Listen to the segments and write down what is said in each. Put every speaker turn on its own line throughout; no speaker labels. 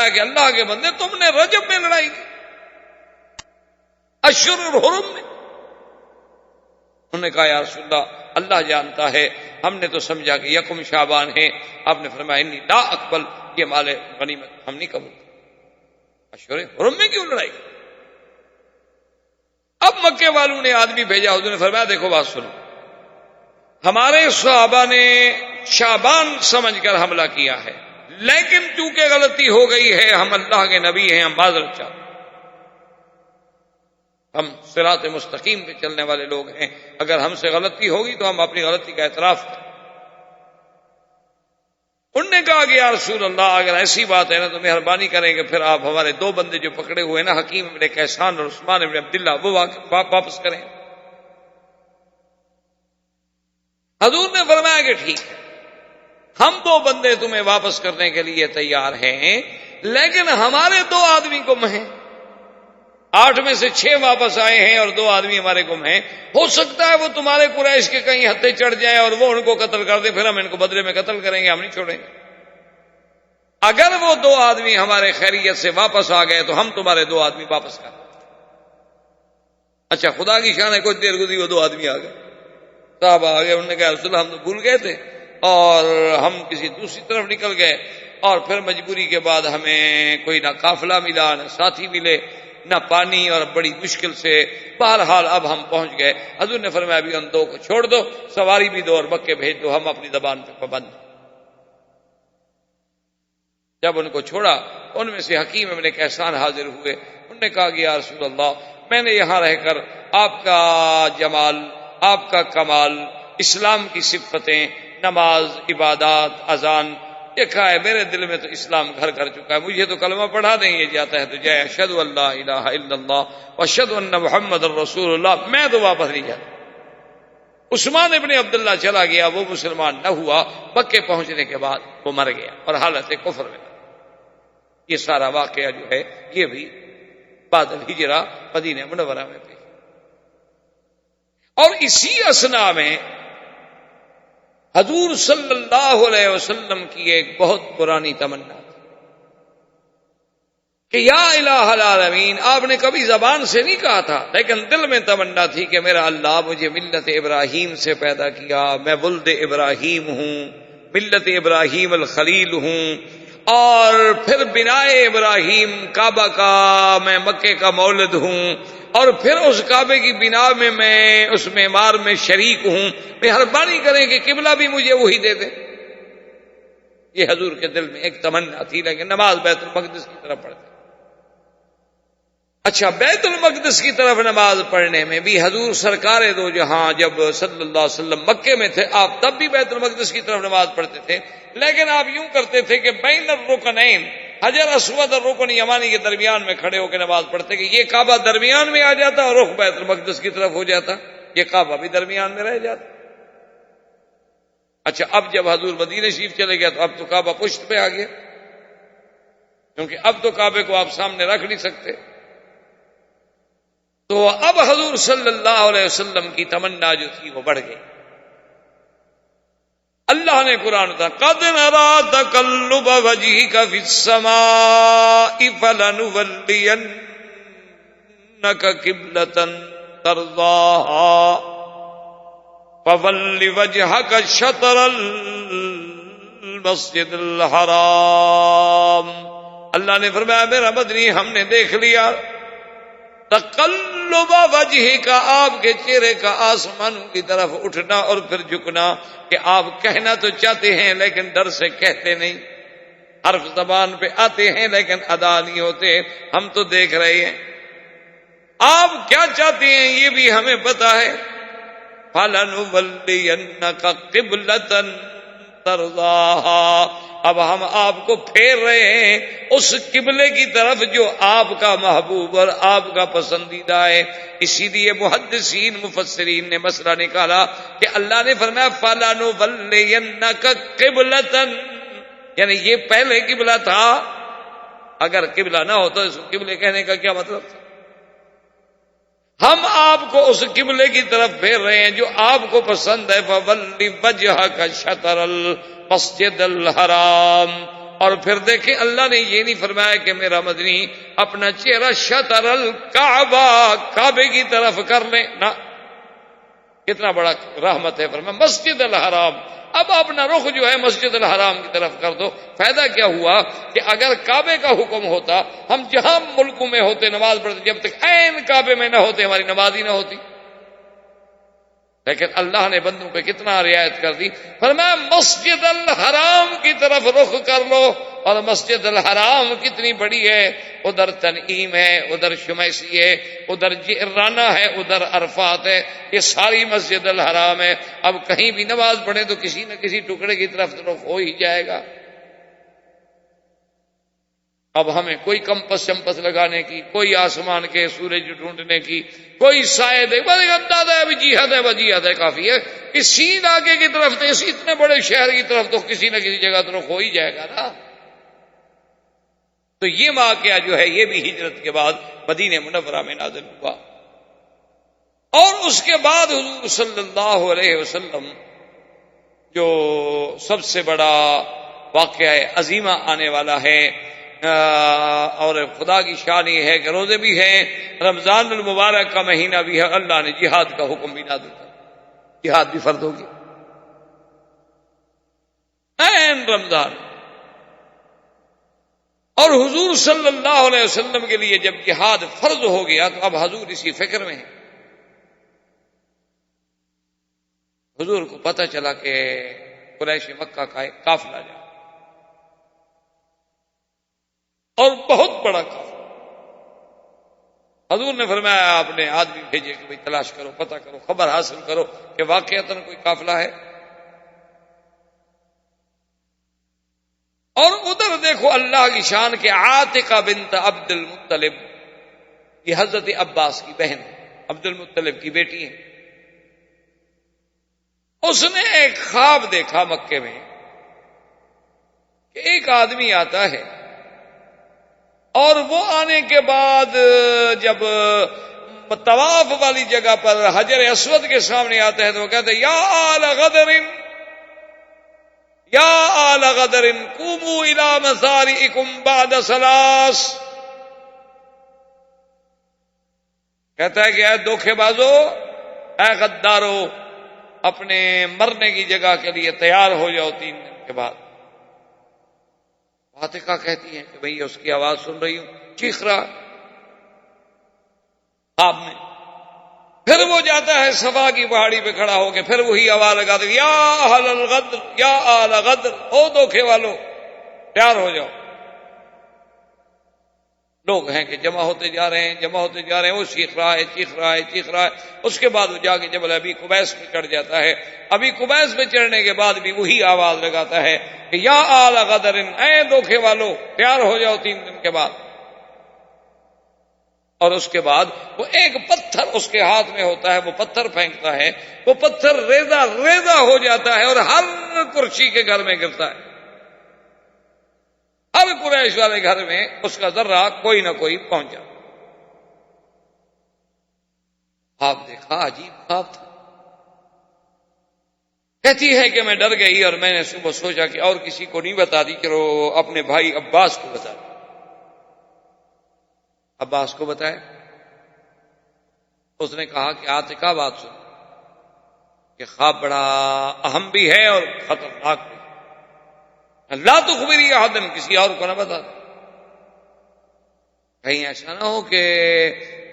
فرمایا کہ اللہ کے بندے تم نے رجب میں لڑائی کی، اشہر الحرم میں؟ انہوں نے کہا یا رسول اللہ جانتا ہے، ہم نے تو سمجھا کہ یکم شعبان ہے۔ آپ نے فرمایا انی لا اقبل، یہ مال غنیمت ہم نہیں قبول۔ اشہر حرم میں کیوں لڑائی؟ اب مکے والوں نے آدمی بھیجا، حضور نے فرمایا دیکھو بات سنو، ہمارے صحابہ نے شعبان سمجھ کر حملہ کیا ہے، لیکن چونکہ غلطی ہو گئی ہے، ہم اللہ کے نبی ہیں، ہم معذرت چاہتے ہیں، ہم صراط مستقیم پہ چلنے والے لوگ ہیں، اگر ہم سے غلطی ہوگی تو ہم اپنی غلطی کا اعتراف کریں۔ انہوں نے کہا کہ یا رسول اللہ اگر ایسی بات ہے نا تو مہربانی کریں کہ پھر آپ ہمارے دو بندے جو پکڑے ہوئے نا، حکیم ابن کیسان اور عثمان ابن عبداللہ، وہ واپس کریں۔ حضور نے فرمایا کہ ٹھیک ہے، ہم دو بندے تمہیں واپس کرنے کے لیے تیار ہیں، لیکن ہمارے دو آدمی گم ہیں، 8 میں سے 6 واپس آئے ہیں اور 2 آدمی ہمارے گم ہیں، ہو سکتا ہے وہ تمہارے قریش کے کہیں ہتھے چڑھ جائیں اور وہ ان کو قتل کر دیں، پھر ہم ان کو بدلے میں قتل کریں گے، ہم نہیں چھوڑیں گے۔ اگر وہ 2 آدمی ہمارے خیریت سے واپس آ گئے تو ہم تمہارے 2 آدمی واپس کر دیں۔ اچھا خدا کی شان ہے، کچھ دیر گزری وہ 2 آدمی آ گئے، صاحب آ گئے، انہوں نے کہا رسول اللہ ہم تو بھول گئے تھے اور ہم کسی دوسری طرف نکل گئے، اور پھر مجبوری کے بعد ہمیں کوئی نہ قافلہ ملا نہ ساتھی ملے نہ پانی، اور بڑی مشکل سے بہرحال اب ہم پہنچ گئے۔ حضور نے فرمایا ابھی ان 2 کو چھوڑ دو، سواری بھی دو اور مکے بھیج دو، ہم اپنی زبان پہ پابند ہیں۔ جب ان کو چھوڑا ان میں سے حکیم ابن کیسان حاضر ہوئے، انہوں نے کہا کہ یا رسول اللہ میں نے یہاں رہ کر آپ کا جمال، آپ کا کمال، اسلام کی صفتیں، نماز، عبادات، اذان دیکھا ہے، میرے دل میں تو اسلام گھر کر چکا ہے، مجھے تو کلمہ پڑھا دیں یہ جاتا ہے تو جائے اشہد ان لا الہ الا اللہ واشہد ان محمد الرسول اللہ، میں تو واپس نہیں جاتا۔ عثمان ابن عبداللہ چلا گیا، وہ مسلمان نہ ہوا، مکے پہنچنے کے بعد وہ مر گیا اور حالت کفر میں۔ یہ سارا واقعہ جو ہے یہ بھی بعد الہجرہ مدینہ منورہ میں پیش۔ اور اسی اثنا میں حضور صلی اللہ علیہ وسلم کی ایک بہت پرانی تمنا تھی کہ یا الہ العالمین، آپ نے کبھی زبان سے نہیں کہا تھا لیکن دل میں تمنا تھی کہ میرا اللہ مجھے ملت ابراہیم سے پیدا کیا، میں ولد ابراہیم ہوں، ملت ابراہیم الخلیل ہوں، اور پھر بنائے ابراہیم کعبہ کا میں مکے کا مولد ہوں، اور پھر اس کعبے کی بنا میں اس معمار میں شریک ہوں، مہربانی کریں کہ قبلہ بھی مجھے وہی دے دیں۔ یہ حضور کے دل میں ایک تمنا تھی، لیکن نماز بیت المقدس کی طرف پڑھتے۔ اچھا بیت المقدس کی طرف نماز پڑھنے میں بھی حضور سرکار دو جہاں جب صلی اللہ علیہ وسلم مکے میں تھے، آپ تب بھی بیت المقدس کی طرف نماز پڑھتے تھے، لیکن آپ یوں کرتے تھے کہ بین الرکنین، حجر اسود اور رکن یمانی کے درمیان میں کھڑے ہو کے نماز پڑھتے کہ یہ کعبہ درمیان میں آ جاتا اور رخ بیت المقدس کی طرف ہو جاتا، یہ کعبہ بھی درمیان میں رہ جاتا۔ اچھا اب جب حضور مدینہ شریف چلے گیا تو اب تو کعبہ پشت پہ آ گیا، کیونکہ اب تو کعبے کو آپ سامنے رکھ نہیں سکتے، تو اب حضور صلی اللہ علیہ وسلم کی تمنا جو تھی وہ بڑھ گئی۔ اللہ نے قرآن اتارا قَدْ نَرَىٰ تَقَلُّبَ وَجْهِكَ فِي السَّمَاءِ فَلَنُوَلِّيَنَّكَ قِبْلَةً تَرْضَاهَا فَوَلِّ وَجْهَكَ شَطْرَ الْمَسْجِدِ الْحَرَامِ۔ اللہ نے فرمایا میرا مدنی ہم نے دیکھ لیا تقلب وجہ کا، آپ کے چہرے کا آسمانوں کی طرف اٹھنا اور پھر جھکنا، کہ آپ کہنا تو چاہتے ہیں لیکن ڈر سے کہتے نہیں، حرف زبان پہ آتے ہیں لیکن ادا نہیں ہوتے، ہم تو دیکھ رہے ہیں آپ کیا چاہتے ہیں یہ بھی ہمیں پتا ہے۔ فَلَنُوَلِّيَنَّكَ قِبْلَةً تَرْضَاهَا، اب ہم آپ کو پھیر رہے ہیں اس قبلے کی طرف جو آپ کا محبوب اور آپ کا پسندیدہ ہے۔ اسی لیے محدثین مفسرین نے مسئلہ نکالا کہ اللہ نے فرمایا فَلَنُوَلِّيَنَّكَ قِبْلَةً، یعنی یہ پہلے قبلہ تھا، اگر قبلہ نہ ہوتا اس کو قبلے کہنے کا کیا مطلب تھا؟ ہم آپ کو اس قبلے کی طرف پھیر رہے ہیں جو آپ کو پسند ہے۔ فَوَلِّ وَجْهَكَ شَطْرَ الْمَسْجِدِ الْحَرَامِ، اور پھر دیکھیں اللہ نے یہ نہیں فرمایا کہ میرا مدنی اپنا چہرہ شطر الکعبہ کعبے کی طرف کر لیں، نہ، کتنا بڑا رحمت ہے، فرمایا مسجد الحرام، اب اپنا رخ جو ہے مسجد الحرام کی طرف کر دو۔ فائدہ کیا ہوا کہ اگر کعبے کا حکم ہوتا، ہم جہاں ملکوں میں ہوتے نماز پڑھتے، جب تک عین کعبے میں نہ ہوتے ہماری نماز ہی نہ ہوتی، لیکن اللہ نے بندوں پہ کتنا رعایت کر دی، فرمایا مسجد الحرام کی طرف رخ کر لو۔ اور مسجد الحرام کتنی بڑی ہے، ادھر تنعیم ہے، ادھر شمیسی ہے، ادھر جعرانہ ہے، ادھر عرفات ہے، یہ ساری مسجد الحرام ہے۔ اب کہیں بھی نماز پڑھے تو کسی نہ کسی ٹکڑے کی طرف رخ ہو ہی جائے گا۔ اب ہمیں کوئی کمپس چمپس لگانے کی، کوئی آسمان کے سورج ڈھونڈنے کی، کوئی سائے دے، بس اندازہ ہے ابھی جہاد ہے، بس جہاد ہے کافی ہے، اسی علاقے کی طرف تو، اسی اتنے بڑے شہر کی طرف تو کسی نہ کسی جگہ تو رخ ہو ہی جائے گا نا۔ تو یہ واقعہ جو ہے یہ بھی ہجرت کے بعد مدینہ منورہ میں نازل ہوا، اور اس کے بعد حضور صلی اللہ علیہ وسلم جو سب سے بڑا واقعہ عظیمہ آنے والا ہے، اور خدا کی شان یہ ہے کہ روزے بھی ہیں، رمضان المبارک کا مہینہ بھی ہے، اللہ نے جہاد کا حکم بھی نازل کر، جہاد بھی فرض ہوگی این رمضان۔ اور حضور صلی اللہ علیہ وسلم کے لیے جب جہاد فرض ہو گیا تو اب حضور اسی فکر میں ہیں۔ حضور کو پتہ چلا کہ قریش مکہ کا ایک قافلہ جا، اور بہت بڑا قافلہ۔ حضور نے فرمایا آپ نے آدمی بھیجے کہ بھئی تلاش کرو، پتہ کرو، خبر حاصل کرو کہ واقعتاً کوئی قافلہ ہے۔ اور ادھر دیکھو اللہ کی شان کہ عاتقہ بنت عبد المطلب، یہ حضرت عباس کی بہن عبد المطلب کی بیٹی ہے، اس نے ایک خواب دیکھا مکے میں کہ ایک آدمی آتا ہے، اور وہ آنے کے بعد جب طواف والی جگہ پر حجر اسود کے سامنے آتا ہے تو وہ کہتے ہیں یا آل غدر، یا آل غدر قوموا الی مزارعکم بعد ثلاث، کہتا ہے کہ اے دھوکے بازو، اے غدارو، اپنے مرنے کی جگہ کے لیے تیار ہو جاؤ 3 دن کے بعد۔ عاتقہ کہتی ہیں کہ بھئی اس کی آواز سن رہی ہوں، چیخ رہا خواب میں۔ پھر وہ جاتا ہے صفا کی پہاڑی پہ کھڑا ہو کے، پھر وہی آواز لگاتا ہے یا اہل الغدر، یا آل غدر، او دھوکے والو تیار ہو جاؤ۔ لوگ ہیں کہ جمع ہوتے جا رہے ہیں، جمع ہوتے جا رہے ہیں، وہ چیخ رہا ہے، چیخ رہا ہے، چیخ رہا ہے۔ اس کے بعد وہ جا کے جبل ابی قبیس پہ چڑھ جاتا ہے۔ ابی قبیس پہ چڑھنے کے بعد بھی وہی آواز لگاتا ہے کہ یا آل غدر، اے دھوکے والو تیار ہو جاؤ 3 دن کے بعد۔ اور اس کے بعد وہ ایک پتھر اس کے ہاتھ میں ہوتا ہے، وہ پتھر پھینکتا ہے، وہ پتھر ریزہ ریزہ ہو جاتا ہے اور ہر قریشی کے گھر میں گرتا ہے، ہر قریش والے گھر میں اس کا ذرہ کوئی نہ کوئی پہنچا۔ خواب دیکھا، عجیب خواب تھا۔ کہتی ہے کہ میں ڈر گئی اور میں نے صبح سوچا کہ اور کسی کو نہیں بتا دی، کہ وہ اپنے بھائی عباس کو بتا دی۔ عباس کو بتایا، اس نے کہا کہ عاتقہ بات سن، کہ خواب بڑا اہم بھی ہے اور خطرناک بھی ہے، لا تخبری احدا، کسی اور کو نہ بتا دے، کہیں ایسا نہ ہو کہ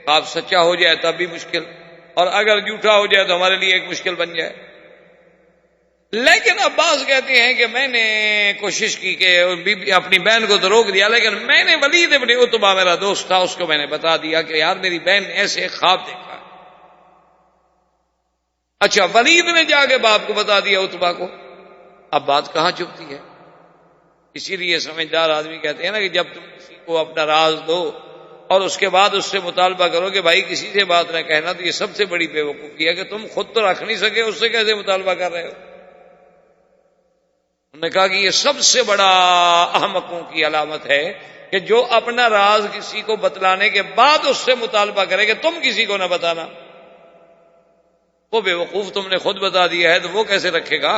خواب سچا ہو جائے تب بھی مشکل، اور اگر جھوٹا ہو جائے تو ہمارے لیے ایک مشکل بن جائے۔ لیکن عباس کہتے ہیں کہ میں نے کوشش کی کہ اپنی بہن کو تو روک دیا، لیکن میں نے ولید ابن عتبہ میرا دوست تھا، اس کو میں نے بتا دیا کہ یار میری بہن نے ایسے خواب دیکھا ہے۔ اچھا، ولید نے جا کے باپ کو بتا دیا، عتبہ کو۔ اب بات کہاں چھپتی ہے؟ اسی لیے سمجھدار آدمی کہتے ہیں نا کہ جب تم کسی کو اپنا راز دو اور اس کے بعد اس سے مطالبہ کرو کہ بھائی کسی سے بات نہ کہنا، تو یہ سب سے بڑی بے وقوفی ہے کہ تم خود تو رکھ نہیں سکے، اس سے کیسے مطالبہ کر رہے ہو؟ انہوں نے کہا کہ یہ سب سے بڑا احمقوں کی علامت ہے کہ جو اپنا راز کسی کو بتلانے کے بعد اس سے مطالبہ کرے کہ تم کسی کو نہ بتانا۔ وہ بے وقوف تم نے خود بتا دیا ہے تو وہ کیسے رکھے گا؟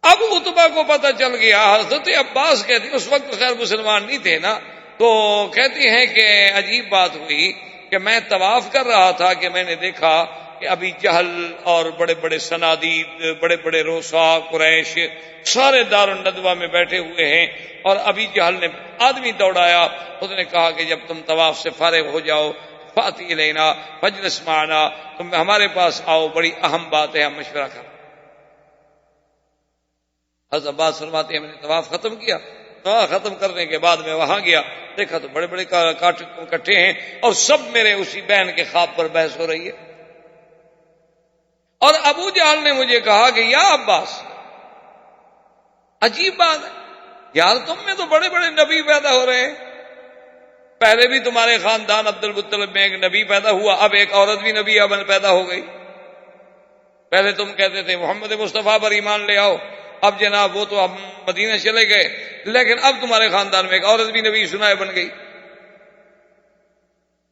اب عتبہ کو پتہ چل گیا، حضرت عباس کہتے ہیں اس وقت خیر مسلمان نہیں تھے نا، تو کہتے ہیں کہ عجیب بات ہوئی کہ میں طواف کر رہا تھا کہ میں نے دیکھا کہ ابھی جہل اور بڑے بڑے صنادید، بڑے بڑے روسا قریش سارے دار الندوہ میں بیٹھے ہوئے ہیں، اور ابھی جہل نے آدمی دوڑایا، اس نے کہا کہ جب تم طواف سے فارغ ہو جاؤ فاتی لینا فجلس معنا، تم ہمارے پاس آؤ، بڑی اہم بات ہے، ہم مشورہ کریں۔ حضرت عباس فرماتے ہیں میں نے طواف ختم کیا، طواف ختم کرنے کے بعد میں وہاں گیا، دیکھا تو بڑے بڑے کاٹ اکٹھے ہیں اور سب میرے اسی بہن کے خواب پر بحث ہو رہی ہے۔ اور ابو جہل نے مجھے کہا کہ یا عباس، عجیب بات ہے یار، تم میں تو بڑے بڑے نبی پیدا ہو رہے ہیں، پہلے بھی تمہارے خاندان عبد المطلب میں ایک نبی پیدا ہوا، اب ایک عورت بھی نبی پیدا ہو گئی۔ پہلے تم کہتے تھے محمد مصطفیٰ پر ایمان لے آؤ، اب جناب وہ تو اب مدینہ چلے گئے، لیکن اب تمہارے خاندان میں ایک عورت بھی نبی سنائے بن گئی۔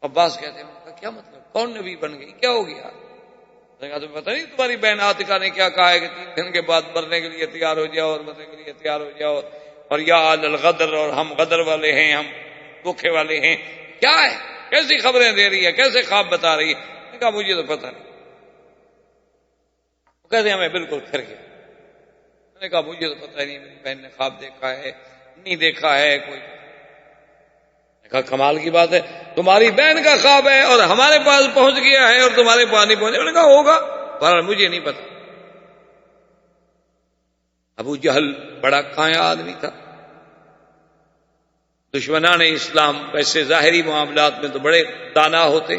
عباس کہتے ہیں کیا مطلب، کون نبی بن گئی، کیا ہو گیا؟ تمہیں پتہ نہیں تمہاری بہن عاتقہ نے کیا کہا ہے کہ 3 دن کے بعد مرنے کے لیے تیار ہو جاؤ اور مرنے کے لیے تیار ہو جاؤ، اور یا الغدر، اور ہم غدر والے ہیں، ہم دھوکے والے ہیں، کیا ہے، کیسی خبریں دے رہی ہے، کیسے خواب بتا رہی ہے؟ میں نے کہا مجھے تو پتہ نہیں۔ وہ کہتے ہیں میں بالکل پھر گیا، میں نے کہا مجھے تو پتہ نہیں، میری بہن نے خواب دیکھا ہے نہیں دیکھا ہے کوئی۔ میں نے کہا کمال کی بات ہے، تمہاری بہن کا خواب ہے اور ہمارے پاس پہنچ گیا ہے اور تمہارے پاس نہیں پہنچا۔ میں نے کہا ہوگا، پر مجھے نہیں پتا۔ ابو جہل بڑا کایا آدمی تھا، دشمنان اسلام ویسے ظاہری معاملات میں تو بڑے دانا ہوتے،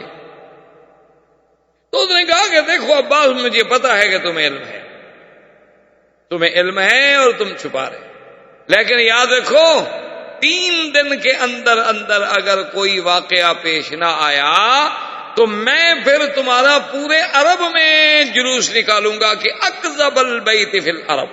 تو اس نے کہا کہ دیکھو عباس، مجھے پتا ہے کہ تمہیں علم ہے، تمہیں علم ہے اور تم چھپا رہے، لیکن یاد رکھو 3 دن کے اندر اندر اگر کوئی واقعہ پیش نہ آیا تو میں پھر تمہارا پورے عرب میں جلوس نکالوں گا کہ اکذب البیت فی العرب،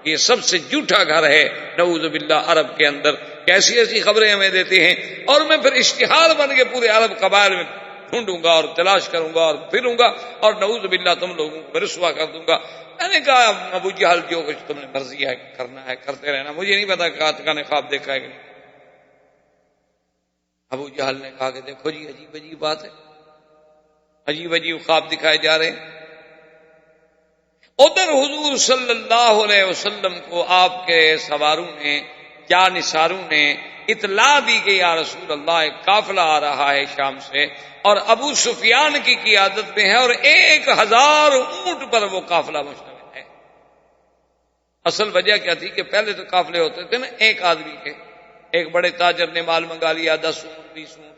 یہ سب سے جھوٹا گھر ہے نعوذ باللہ عرب کے اندر، کیسی ایسی خبریں ہمیں دیتے ہیں، اور میں پھر اشتہار بن کے پورے عرب قبائل میں ڈھونڈوں گا اور تلاش کروں گا اور پھروں گا اور نعوذ باللہ تم لوگوں کو رسوا کر دوں گا۔ میں نے کہا ابو جہل جو کچھ تم نے مرضی ہے کرنا ہے کرتے رہنا، مجھے نہیں پتا کہ عاتقہ نے خواب دیکھا ہے کہ نہیں۔ ابو جہل نے کہا کہ دیکھو جی عجیب عجیب بات ہے، عجیب عجیب خواب دکھائے جا رہے ہیں۔ ادھر حضور صلی اللہ علیہ وسلم کو آپ کے سواروں نے، جانثاروں نے اطلاع دی کہ یا رسول اللہ ایک قافلہ آ رہا ہے شام سے اور ابو سفیان کی قیادت میں ہے اور 1000 اونٹ پر وہ قافلہ مشتمل ہے۔ اصل وجہ کیا تھی کہ پہلے تو قافلے ہوتے تھے نا ایک آدمی کے، ایک بڑے تاجر نے مال منگا لیا 10 اونٹ 20 اونٹ،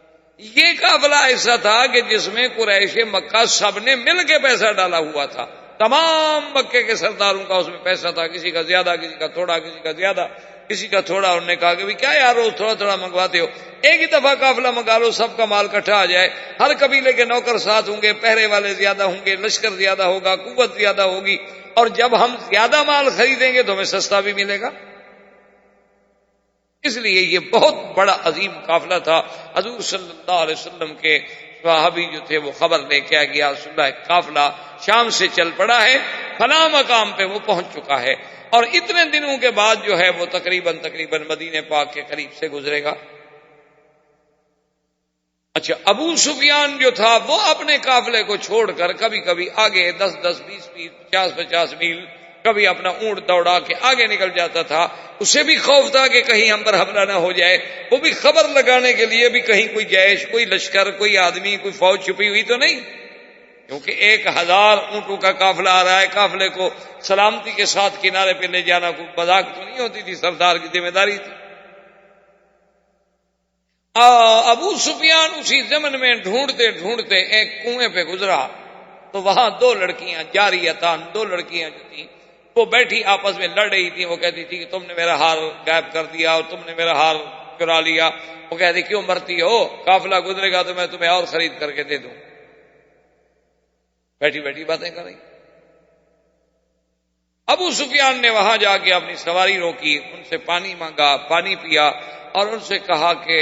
یہ قافلہ ایسا تھا کہ جس میں قریش مکہ سب نے مل کے پیسہ ڈالا ہوا تھا، تمام مکے کے سرداروں کا اس میں پیسہ تھا، کسی کا زیادہ کسی کا تھوڑا کسی کا زیادہ کسی کا تھوڑا۔ انہوں نے کہا کہ کیا یار روز تھوڑا تھوڑا منگواتے ہو، ایک ہی دفعہ قافلہ منگا لو، سب کا مال اکٹھا آ جائے، ہر قبیلے کے نوکر ساتھ ہوں گے، پہرے والے زیادہ ہوں گے، لشکر زیادہ ہوگا، قوت زیادہ ہوگی، اور جب ہم زیادہ مال خریدیں گے تو ہمیں سستا بھی ملے گا۔ اس لیے یہ بہت بڑا عظیم قافلہ تھا۔ حضور صلی اللہ علیہ وسلم کے صحابی جو تھے وہ خبر لے کے آ گیا رسول اللہ ایک قافلہ شام سے چل پڑا ہے، فلاں مقام پہ وہ پہنچ چکا ہے، اور اتنے دنوں کے بعد جو ہے وہ تقریباً مدینہ پاک کے قریب سے گزرے گا۔ اچھا، ابو سفیان جو تھا وہ اپنے قافلے کو چھوڑ کر کبھی کبھی آگے 10-10 20-20 50-50 میل کبھی اپنا اونٹ دوڑا کے آگے نکل جاتا تھا، اسے بھی خوف تھا کہ کہیں ہم پر حملہ نہ ہو جائے، وہ بھی خبر لگانے کے لیے بھی کہیں کوئی جیش، کوئی لشکر، کوئی آدمی، کوئی فوج چھپی ہوئی تو نہیں، کیونکہ 1000 اونٹوں کا قافلہ آ رہا ہے، قافلے کو سلامتی کے ساتھ کنارے پہ لے جانا کوئی مذاق تو نہیں ہوتی تھی، سردار کی ذمہ داری تھی۔ ابو سفیان اسی زمن میں ڈھونڈتے ڈھونڈتے ایک کنویں پہ گزرا تو وہاں 2 لڑکیاں جاریتان، 2 لڑکیاں جو تھیں وہ بیٹھی آپس میں لڑ رہی تھی۔ وہ کہتی تھی کہ تم نے میرا ہار غائب کر دیا اور تم نے میرا ہار چرا لیا۔ وہ کہتی کیوں مرتی ہو، قافلہ گزرے گا تو میں تمہیں اور خرید کر کے دے دوں۔ بیٹھی بیٹھی باتیں کر رہی۔ ابو سفیان نے وہاں جا کے اپنی سواری روکی، ان سے پانی مانگا، پانی پیا، اور ان سے کہا کہ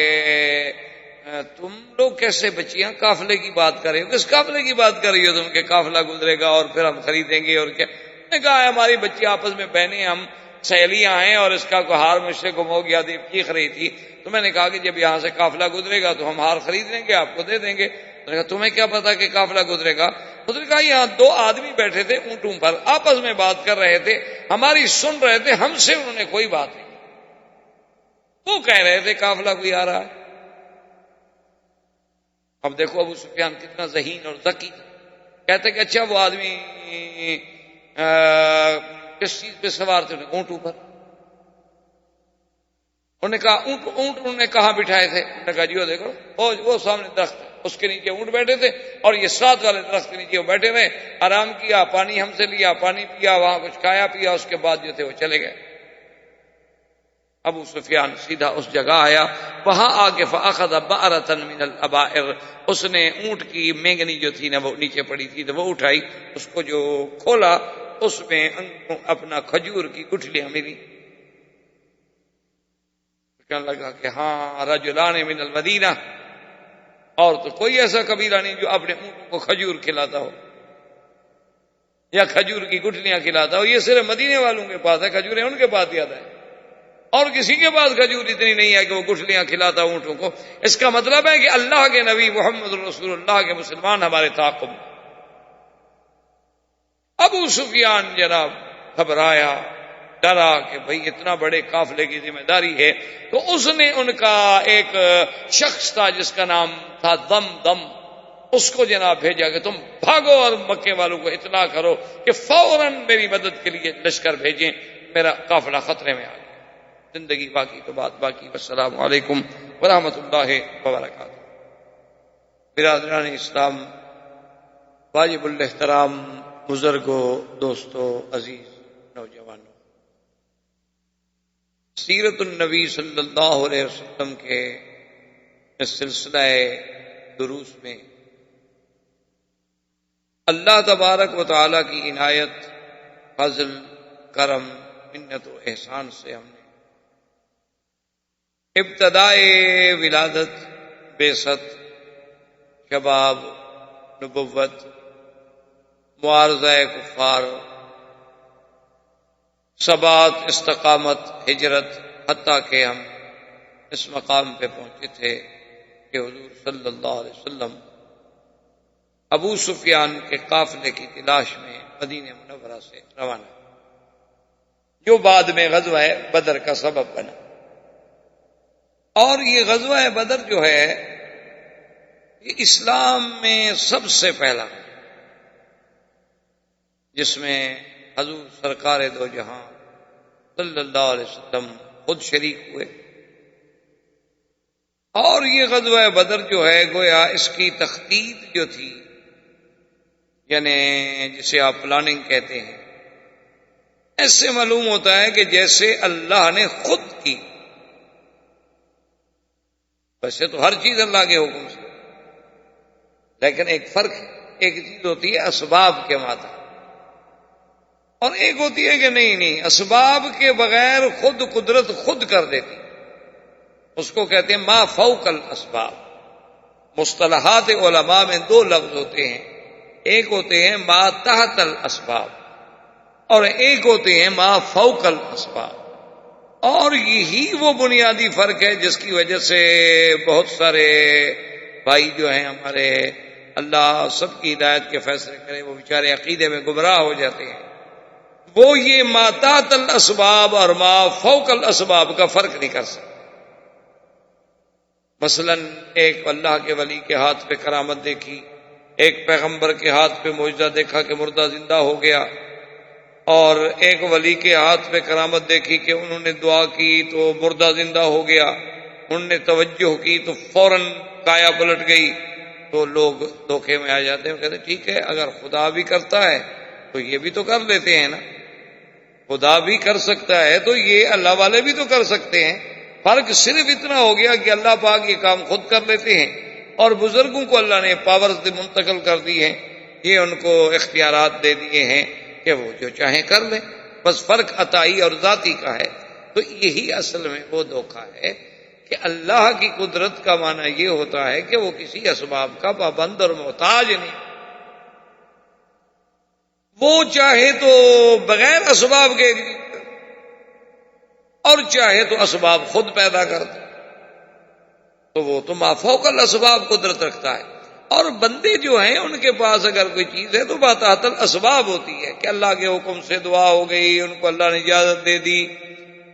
تم لوگ کیسے بچیاں قافلے کی بات کر رہے ہو، کس قافلے کی بات کر رہی ہو تم کہ قافلہ گزرے گا اور پھر ہم خریدیں گے اور کیا؟ نے کہا ہماری بچی آپس میں بہنیں، ہم سہیلیاں ہیں اور اس کا کوئی ہار مجھ سے گم ہو گیا تھی، چیخ رہی تھی، تو میں نے کہا کہ جب یہاں سے قافلہ گزرے گا تو ہم ہار خرید لیں گے، آپ کو دے دیں گے۔ میں نے کہا تمہیں کیا پتا کہ قافلہ گزرے گا؟ اس نے کہا یہاں دو آدمی بیٹھے تھے اونٹوں پر، آپس میں بات کر رہے تھے، ہماری سن رہے تھے، ہم سے انہوں نے کوئی بات نہیں، وہ کہہ رہے تھے قافلہ کوئی آ رہا ہے۔ اب دیکھو ابو سفیان کتنا ذہین اور ذکی، کہتے کہ اچھا وہ آدمی کس چیز پہ سوار تھے؟ اونٹوں پر۔ انہوں نے کہا اونٹ انہوں نے کہاں بٹھائے تھے؟ انہوں نے کہا جی وہ دیکھو وہ سامنے درخت ہے، اس کے نیچے اونٹ بیٹھے تھے اور یہ ساتھ والے درخت کے نیچے وہ بیٹھے ہوئے، آرام کیا، پانی ہم سے لیا، پانی پیا، وہاں کچھ کھایا پیا، اس کے بعد جو تھے وہ چلے گئے۔ ابو سفیان سیدھا اس جگہ آیا، وہاں آ کے فاخذ بأرة من الابائر، اس نے اونٹ کی مینگنی جو تھی نا وہ نیچے پڑی تھی تو وہ اٹھائی، اس کو جو کھولا اس میں اپنا کھجور کی گٹھلیاں ملی۔ کہنے لگا کہ ہاں رجلان من المدینہ، اور تو کوئی ایسا قبیلہ نہیں جو اپنے اونٹوں کو کھجور کھلاتا ہو یا کھجور کی گٹھلیاں کھلاتا ہو، یہ صرف مدینے والوں کے پاس ہے، کھجوریں ان کے پاس زیادہ ہے، اور کسی کے پاس کھجور اتنی نہیں ہے کہ وہ گٹھلیاں کھلاتا اونٹوں کو۔ اس کا مطلب ہے کہ اللہ کے نبی محمد رسول اللہ کے مسلمان ہمارے تعاقب۔ ابو سفیان جناب گھبرایا، ڈرا کہ بھئی اتنا بڑے قافلے کی ذمہ داری ہے، تو اس نے ان کا ایک شخص تھا جس کا نام تھا دم، اس کو جناب بھیجا کہ تم بھاگو اور مکے والوں کو اطلاع کرو کہ فوراً میری مدد کے لیے لشکر بھیجیں، میرا قافلہ خطرے میں آ گیا۔ زندگی باقی تو بات باقی۔ والسلام علیکم ورحمۃ اللہ وبرکاتہ۔ برادران اسلام، واجب الاحترام بزرگوں، دوستوں، عزیز نوجوانوں، سیرت النبی صلی اللہ علیہ وسلم کے اس سلسلہ دروس میں اللہ تبارک و تعالی کی عنایت، فضل، کرم، منت و احسان سے ہم نے ابتدائے ولادت، بعثت، شباب، نبوت، معارضہ کفار، ثبات، استقامت، ہجرت، حتیٰ کہ ہم اس مقام پہ پہنچے تھے کہ حضور صلی اللہ علیہ وسلم ابو سفیان کے قافلے کی تلاش میں مدینہ منورہ سے روانہ، جو بعد میں غزوہ بدر کا سبب بنا۔ اور یہ غزوہ بدر جو ہے یہ اسلام میں سب سے پہلا، جس میں حضور سرکار دو جہاں صلی اللہ علیہ وسلم خود شریک ہوئے، اور یہ غزوہ بدر جو ہے گویا اس کی تخطیط جو تھی، یعنی جسے آپ پلاننگ کہتے ہیں، ایسے معلوم ہوتا ہے کہ جیسے اللہ نے خود کی۔ ویسے تو ہر چیز اللہ کے حکم سے، لیکن ایک فرق ہے، ایک چیز ہوتی ہے اسباب کے ماتحت، اور ایک ہوتی ہے کہ نہیں اسباب کے بغیر خود قدرت خود کر دیتی، اس کو کہتے ہیں ما فوق الاسباب۔ مصطلحات علماء میں دو لفظ ہوتے ہیں، ایک ہوتے ہیں ما تحت الاسباب اور ایک ہوتے ہیں ما فوق الاسباب، اور یہی وہ بنیادی فرق ہے جس کی وجہ سے بہت سارے بھائی جو ہیں ہمارے، اللہ سب کی ہدایت کے فیصلے کرے، وہ بیچارے عقیدے میں گمراہ ہو جاتے ہیں، وہ یہ ما تحت الاسباب اور ما فوق الاسباب کا فرق نہیں کر سکتے۔ مثلا ایک اللہ کے ولی کے ہاتھ پہ کرامت دیکھی، ایک پیغمبر کے ہاتھ پہ معجزہ دیکھا کہ مردہ زندہ ہو گیا، اور ایک ولی کے ہاتھ پہ کرامت دیکھی کہ انہوں نے دعا کی تو مردہ زندہ ہو گیا، انہوں نے توجہ کی تو فوراً کایا پلٹ گئی، تو لوگ دھوکے میں آ جاتے ہیں، کہتے ہیں ٹھیک ہے اگر خدا بھی کرتا ہے تو یہ بھی تو کر لیتے ہیں نا، خدا بھی کر سکتا ہے تو یہ اللہ والے بھی تو کر سکتے ہیں، فرق صرف اتنا ہو گیا کہ اللہ پاک یہ کام خود کر لیتے ہیں اور بزرگوں کو اللہ نے پاورز منتقل کر دی ہیں، یہ ان کو اختیارات دے دیے ہیں کہ وہ جو چاہیں کر لیں، بس فرق عطائی اور ذاتی کا ہے۔ تو یہی اصل میں وہ دھوکہ ہے کہ اللہ کی قدرت کا معنی یہ ہوتا ہے کہ وہ کسی اسباب کا پابند اور محتاج نہیں، وہ چاہے تو بغیر اسباب کے، اور چاہے تو اسباب خود پیدا کر دے، تو وہ تو ما فوق الاسباب قدرت رکھتا ہے۔ اور بندے جو ہیں ان کے پاس اگر کوئی چیز ہے تو باتاۃ الاسباب ہوتی ہے کہ اللہ کے حکم سے دعا ہو گئی، ان کو اللہ نے اجازت دے دی،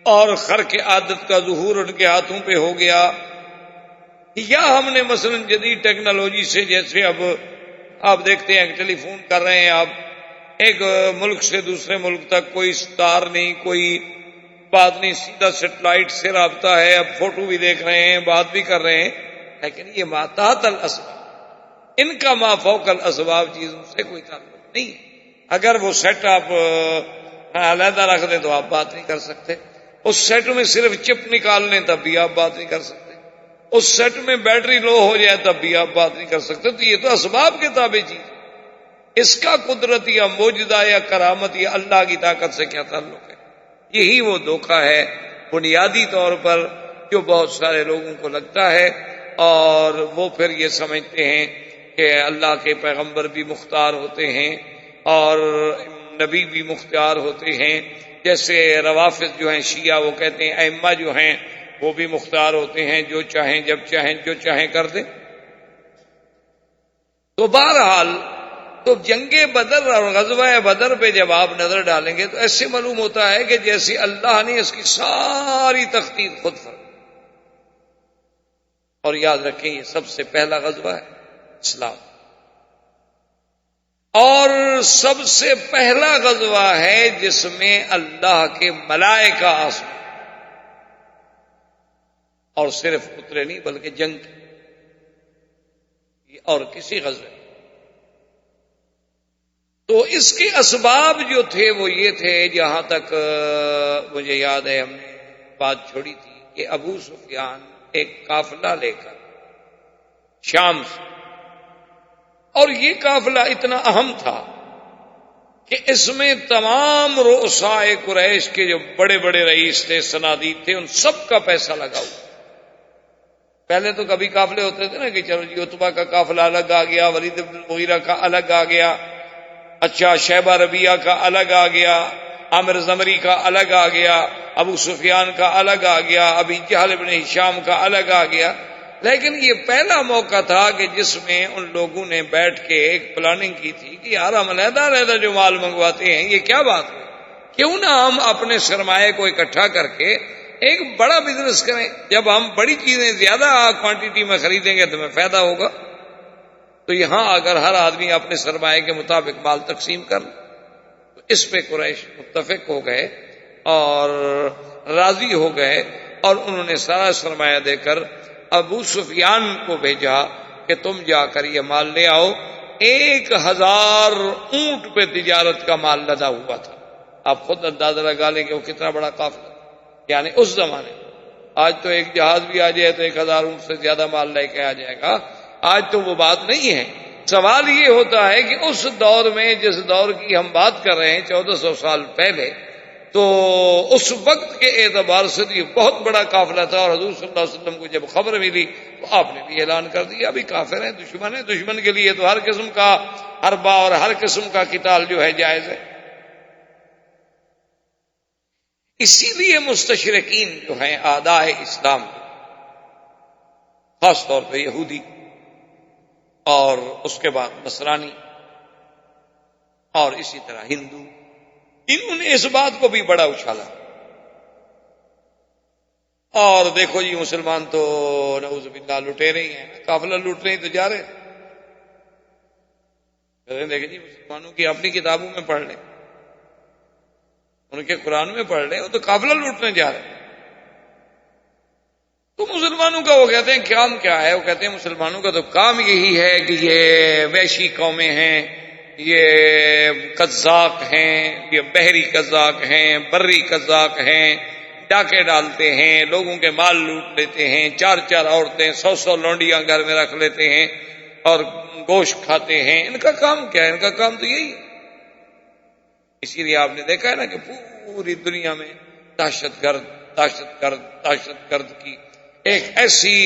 اور خرق عادت کا ظہور ان کے ہاتھوں پہ ہو گیا، یا ہم نے مثلا جدید ٹیکنالوجی سے، جیسے اب آپ دیکھتے ہیں کہ ٹیلی فون کر رہے ہیں آپ، ایک ملک سے دوسرے ملک تک کوئی ستار نہیں، کوئی بات نہیں، سیدھا سیٹلائٹ سے رابطہ ہے، اب فوٹو بھی دیکھ رہے ہیں، بات بھی کر رہے ہیں، لیکن یہ ما تحت الاسباب، ان کا ما فوق الاسباب چیزوں سے کوئی تعلق نہیں ہے۔ اگر وہ سیٹ آپ علیحدہ رکھ دیں تو آپ بات نہیں کر سکتے، اس سیٹ میں صرف چپ نکال لیں تب بھی آپ بات نہیں کر سکتے، اس سیٹ میں بیٹری لو ہو جائے تب بھی آپ بات نہیں کر سکتے۔ تو یہ تو اسباب کے تابع چیز ہے، اس کا قدرت یا موجودہ یا کرامت یا اللہ کی طاقت سے کیا تعلق ہے؟ یہی وہ دھوکہ ہے بنیادی طور پر جو بہت سارے لوگوں کو لگتا ہے، اور وہ پھر یہ سمجھتے ہیں کہ اللہ کے پیغمبر بھی مختار ہوتے ہیں اور نبی بھی مختار ہوتے ہیں، جیسے روافض جو ہیں شیعہ، وہ کہتے ہیں ائمہ جو ہیں وہ بھی مختار ہوتے ہیں، جو چاہیں جب چاہیں جو چاہیں کر دیں۔ تو بہرحال تو جنگ بدر اور غزوہ بدر پہ جب آپ نظر ڈالیں گے تو ایسے معلوم ہوتا ہے کہ جیسے اللہ نے اس کی ساری تخطیط خود فرمائی۔ اور یاد رکھیں یہ سب سے پہلا غزوہ ہے اسلام، اور سب سے پہلا غزوہ ہے جس میں اللہ کے ملائکہ آسمان اور صرف اترے نہیں بلکہ جنگ کی، اور کسی غزوے۔ تو اس کے اسباب جو تھے وہ یہ تھے، جہاں تک مجھے یاد ہے ہم نے بات چھوڑی تھی کہ ابو سفیان ایک قافلہ لے کر شام سے، اور یہ قافلہ اتنا اہم تھا کہ اس میں تمام رؤسائے قریش کے جو بڑے بڑے رئیس تھے، صنادید تھے، ان سب کا پیسہ لگا ہوا۔ پہلے تو کبھی قافلے ہوتے تھے نا کہ چلو جی عتبہ کا قافلہ الگ آ گیا، ولید بن المغیرہ کا الگ آ گیا، اچھا شیبہ ربیعہ کا الگ آ گیا، عامر زمری کا الگ آ گیا، ابو سفیان کا الگ آ گیا، ابی جہل بن ہشام کا الگ آ گیا۔ لیکن یہ پہلا موقع تھا کہ جس میں ان لوگوں نے بیٹھ کے ایک پلاننگ کی تھی کہ یار ہم علیحدہ علیحدہ جو مال منگواتے ہیں یہ کیا بات ہے، کیوں نہ ہم اپنے سرمایہ کو اکٹھا کر کے ایک بڑا بزنس کریں، جب ہم بڑی چیزیں زیادہ کوانٹٹی میں خریدیں گے تو ہمیں فائدہ ہوگا۔ تو یہاں اگر ہر آدمی اپنے سرمایہ کے مطابق مال تقسیم کر لے تو اس پہ قریش متفق ہو گئے اور راضی ہو گئے، اور انہوں نے سارا سرمایہ دے کر ابو سفیان کو بھیجا کہ تم جا کر یہ مال لے آؤ۔ 1000 اونٹ پہ تجارت کا مال لدا ہوا تھا، آپ خود اندازہ لگا لیں کہ وہ کتنا بڑا قافلہ تھا، یعنی اس زمانے میں۔ آج تو ایک جہاز بھی آ جائے تو 1000 اونٹ سے زیادہ مال لے کے آ جائے گا، آج تو وہ بات نہیں ہے۔ سوال یہ ہوتا ہے کہ اس دور میں، جس دور کی ہم بات کر رہے ہیں 1400 سال پہلے، تو اس وقت کے اعتبار سے یہ بہت بڑا قافلہ تھا، اور حضور صلی اللہ علیہ وسلم کو جب خبر ملی تو آپ نے بھی اعلان کر دیا ابھی کافر ہیں، دشمن ہیں، دشمن کے لیے تو ہر قسم کا حربہ اور ہر قسم کا قتال جو ہے جائز ہے۔ اسی لیے مستشرقین جو ہیں اعداء اسلام، خاص طور پہ یہودی اور اس کے بعد نصرانی اور اسی طرح ہندو، انہوں نے اس بات کو بھی بڑا اچھالا، اور دیکھو جی مسلمان تو نعوذ باللہ لٹے رہی ہیں، قافلہ لوٹ رہے ہیں تو جا رہے ہیں۔ دیکھیں جی مسلمانوں کی اپنی کتابوں میں پڑھ لیں، ان کے قرآن میں پڑھ لیں، وہ تو قافلہ لوٹنے جا رہے ہیں۔ تو مسلمانوں کا وہ کہتے ہیں کام کیا ہے؟ وہ کہتے ہیں مسلمانوں کا تو کام یہی ہے کہ یہ وحشی قومیں ہیں، یہ قذاق ہیں، یہ بحری قذاق ہیں، بری قذاق ہیں، ڈاکے ڈالتے ہیں، لوگوں کے مال لوٹ لیتے ہیں، 4 عورتیں 100 لونڈیاں گھر میں رکھ لیتے ہیں اور گوشت کھاتے ہیں۔ ان کا کام کیا ہے؟ ان کا کام تو یہی ہے۔ اسی لیے آپ نے دیکھا ہے نا کہ پوری دنیا میں دہشت گرد کی ایک ایسی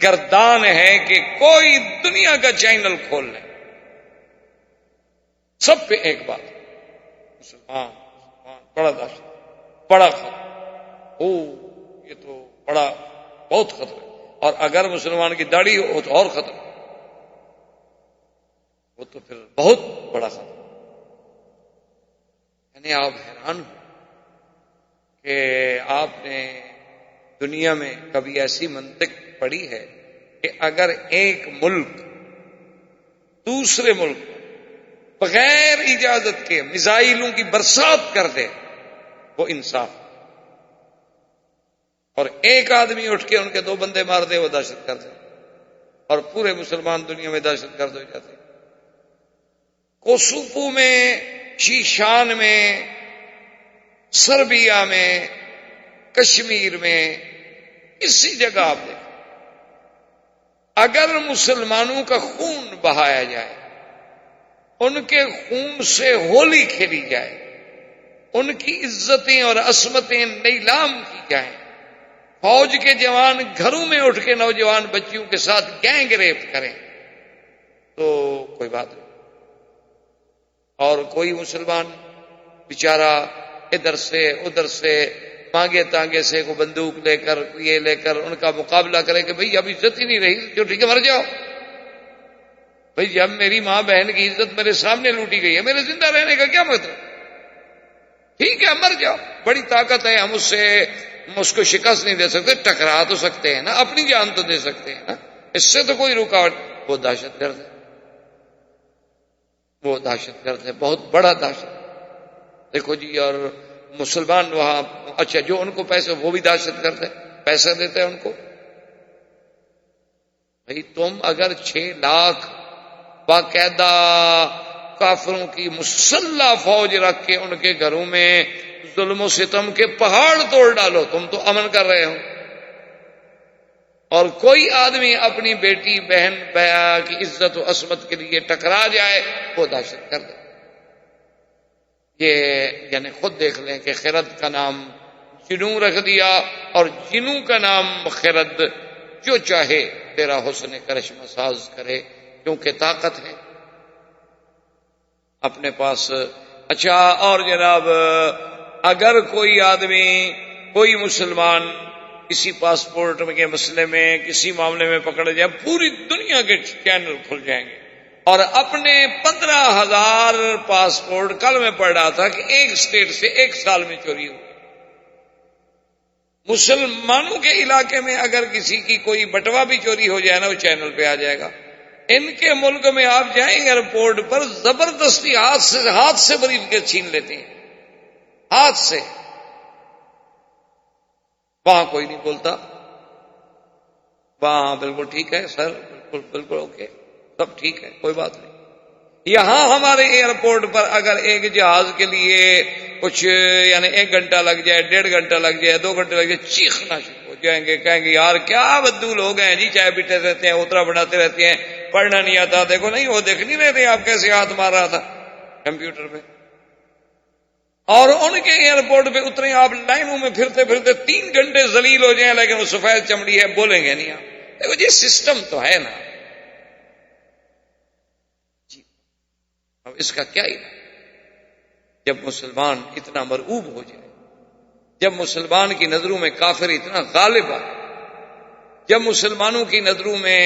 گردان ہے کہ کوئی دنیا کا چینل کھول لے، سب پہ ایک بات، مسلمان بڑا دہشت، بڑا خطر، یہ تو بڑا بہت خطرہ ہے، اور اگر مسلمان کی داڑھی ہو تو اور خطرہ، وہ تو پھر بہت بڑا خطرہ۔ یعنی آپ حیران ہو کہ آپ نے دنیا میں کبھی ایسی منطق پڑھی ہے کہ اگر ایک ملک دوسرے ملک بغیر اجازت کے میزائلوں کی برسات کر دے، وہ انصاف، اور ایک آدمی اٹھ کے ان کے 2 بندے مار دے، وہ دہشت گرد ہے، اور پورے مسلمان دنیا میں دہشت گرد ہو جاتے ہیں۔ کوسوفو میں، شیشان میں، سربیا میں، کشمیر میں، کسی جگہ آپ دیکھیں، اگر مسلمانوں کا خون بہایا جائے، ان کے خون سے ہولی کھیلی جائے، ان کی عزتیں اور عصمتیں نیلام کی جائیں، فوج کے جوان گھروں میں اٹھ کے نوجوان بچیوں کے ساتھ گینگ ریپ کریں، تو کوئی بات نہیں، اور کوئی مسلمان بیچارہ ادھر سے ادھر سے مانگے تانگے سے کو بندوق لے کر یہ لے کر ان کا مقابلہ کرے کہ بھئی اب عزت ہی نہیں رہی، جو ٹھیک ہے مر جاؤ، بھئی جب میری ماں بہن کی عزت میرے سامنے لوٹی گئی ہے، میرے زندہ رہنے کا کیا مطلب؟ ٹھیک ہے مر جاؤ، بڑی طاقت ہے، ہم اس کو شکست نہیں دے سکتے، ٹکرا تو سکتے ہیں نا، اپنی جان تو دے سکتے ہیں نا، اس سے تو کوئی رکاوٹ۔ وہ دہشت گرد ہے، وہ دہشت گرد ہے، بہت بڑا دہشت۔ دیکھو جی، اور مسلمان وہاں، اچھا جو ان کو پیسے، وہ بھی دہشت گرد ہے، پیسہ دیتے ہیں ان کو۔ بھئی تم اگر 6 لاکھ باقاعدہ کافروں کی مسلح فوج رکھ کے ان کے گھروں میں ظلم و ستم کے پہاڑ توڑ ڈالو، تم تو امن کر رہے ہو، اور کوئی آدمی اپنی بیٹی بہن بیا کی عزت و عصمت کے لیے ٹکرا جائے، وہ دہشت گرد ہے۔ یہ یعنی خود دیکھ لیں کہ خرد کا نام جنوں رکھ دیا، اور جنوں کا نام خرد، جو چاہے تیرا حسن کرشمہ ساز کرے، کیونکہ طاقت ہے اپنے پاس۔ اچھا، اور جناب اگر کوئی آدمی، کوئی مسلمان کسی پاسپورٹ کے مسئلے میں، کسی معاملے میں پکڑ جائے، پوری دنیا کے چینل کھل جائیں گے، اور اپنے 15,000 پاسپورٹ، کل میں پڑھ رہا تھا کہ ایک اسٹیٹ سے 1 سال میں چوری ہوئی۔ مسلمانوں کے علاقے میں اگر کسی کی کوئی بٹوا بھی چوری ہو جائے نا، وہ چینل پہ آ جائے گا۔ ان کے ملک میں آپ جائیں ایئرپورٹ پر، زبردستی ہاتھ سے بریف کیس چھین لیتے ہیں، ہاتھ سے۔ وہاں کوئی نہیں بولتا، وہاں بالکل ٹھیک ہے سر، بالکل بالکل اوکے، سب ٹھیک ہے، کوئی بات نہیں۔ یہاں ہمارے ایئرپورٹ پر اگر ایک جہاز کے لیے کچھ یعنی 1 گھنٹہ لگ جائے، 1.5 گھنٹہ لگ جائے، 2 گھنٹے لگ جائے، چیخنا شروع ہو جائیں گے، کہیں گے یار کیا بدو لوگ ہیں جی، چائے پیتے رہتے ہیں، اترا بناتے رہتے ہیں، پڑھنا نہیں آتا، دیکھو نہیں وہ دیکھ نہیں رہے تھے آپ کیسے ہاتھ مار رہا تھا کمپیوٹر پہ۔ اور ان کے ایئرپورٹ پہ اترے آپ، لائنوں میں پھرتے پھرتے 3 گھنٹے ذلیل ہو جائیں، لیکن وہ سفید چمڑی ہے، بولیں گے نہیں آپ۔ دیکھو جی سسٹم تو ہے نا جی، اب اس کا کیا علاج؟ جب مسلمان اتنا مرعوب ہو جائے، جب مسلمان کی نظروں میں کافر اتنا غالب آ، جب مسلمانوں کی نظروں میں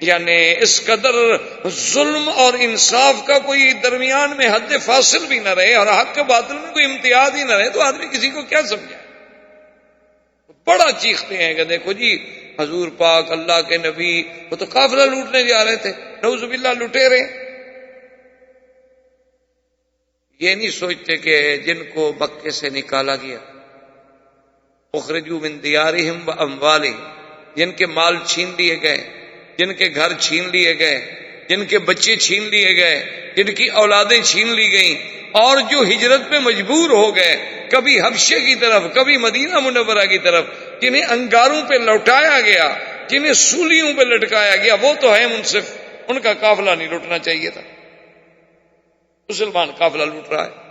یعنی اس قدر ظلم اور انصاف کا کوئی درمیان میں حد فاصل بھی نہ رہے، اور حق باطل میں کوئی امتیاز ہی نہ رہے، تو آدمی کسی کو کیا سمجھائے؟ بڑا چیختے ہیں کہ دیکھو جی حضور پاک اللہ کے نبی، وہ تو قافلہ لوٹنے جا رہے تھے، نعوذ باللہ لٹیرے۔ یہ نہیں سوچتے کہ جن کو مکے سے نکالا گیا، اخرجوا من دیارہم واموالہم، جن کے مال چھین لیے گئے، جن کے گھر چھین لیے گئے، جن کے بچے چھین لیے گئے، جن کی اولادیں چھین لی گئیں، اور جو ہجرت پہ مجبور ہو گئے، کبھی حبشے کی طرف، کبھی مدینہ منورہ کی طرف، جنہیں انگاروں پہ لوٹایا گیا، جنہیں سولیوں پہ لٹکایا گیا، وہ تو ہے منصف، ان کا قافلہ نہیں لوٹنا چاہیے تھا۔ مسلمان قافلہ لوٹ رہا ہے،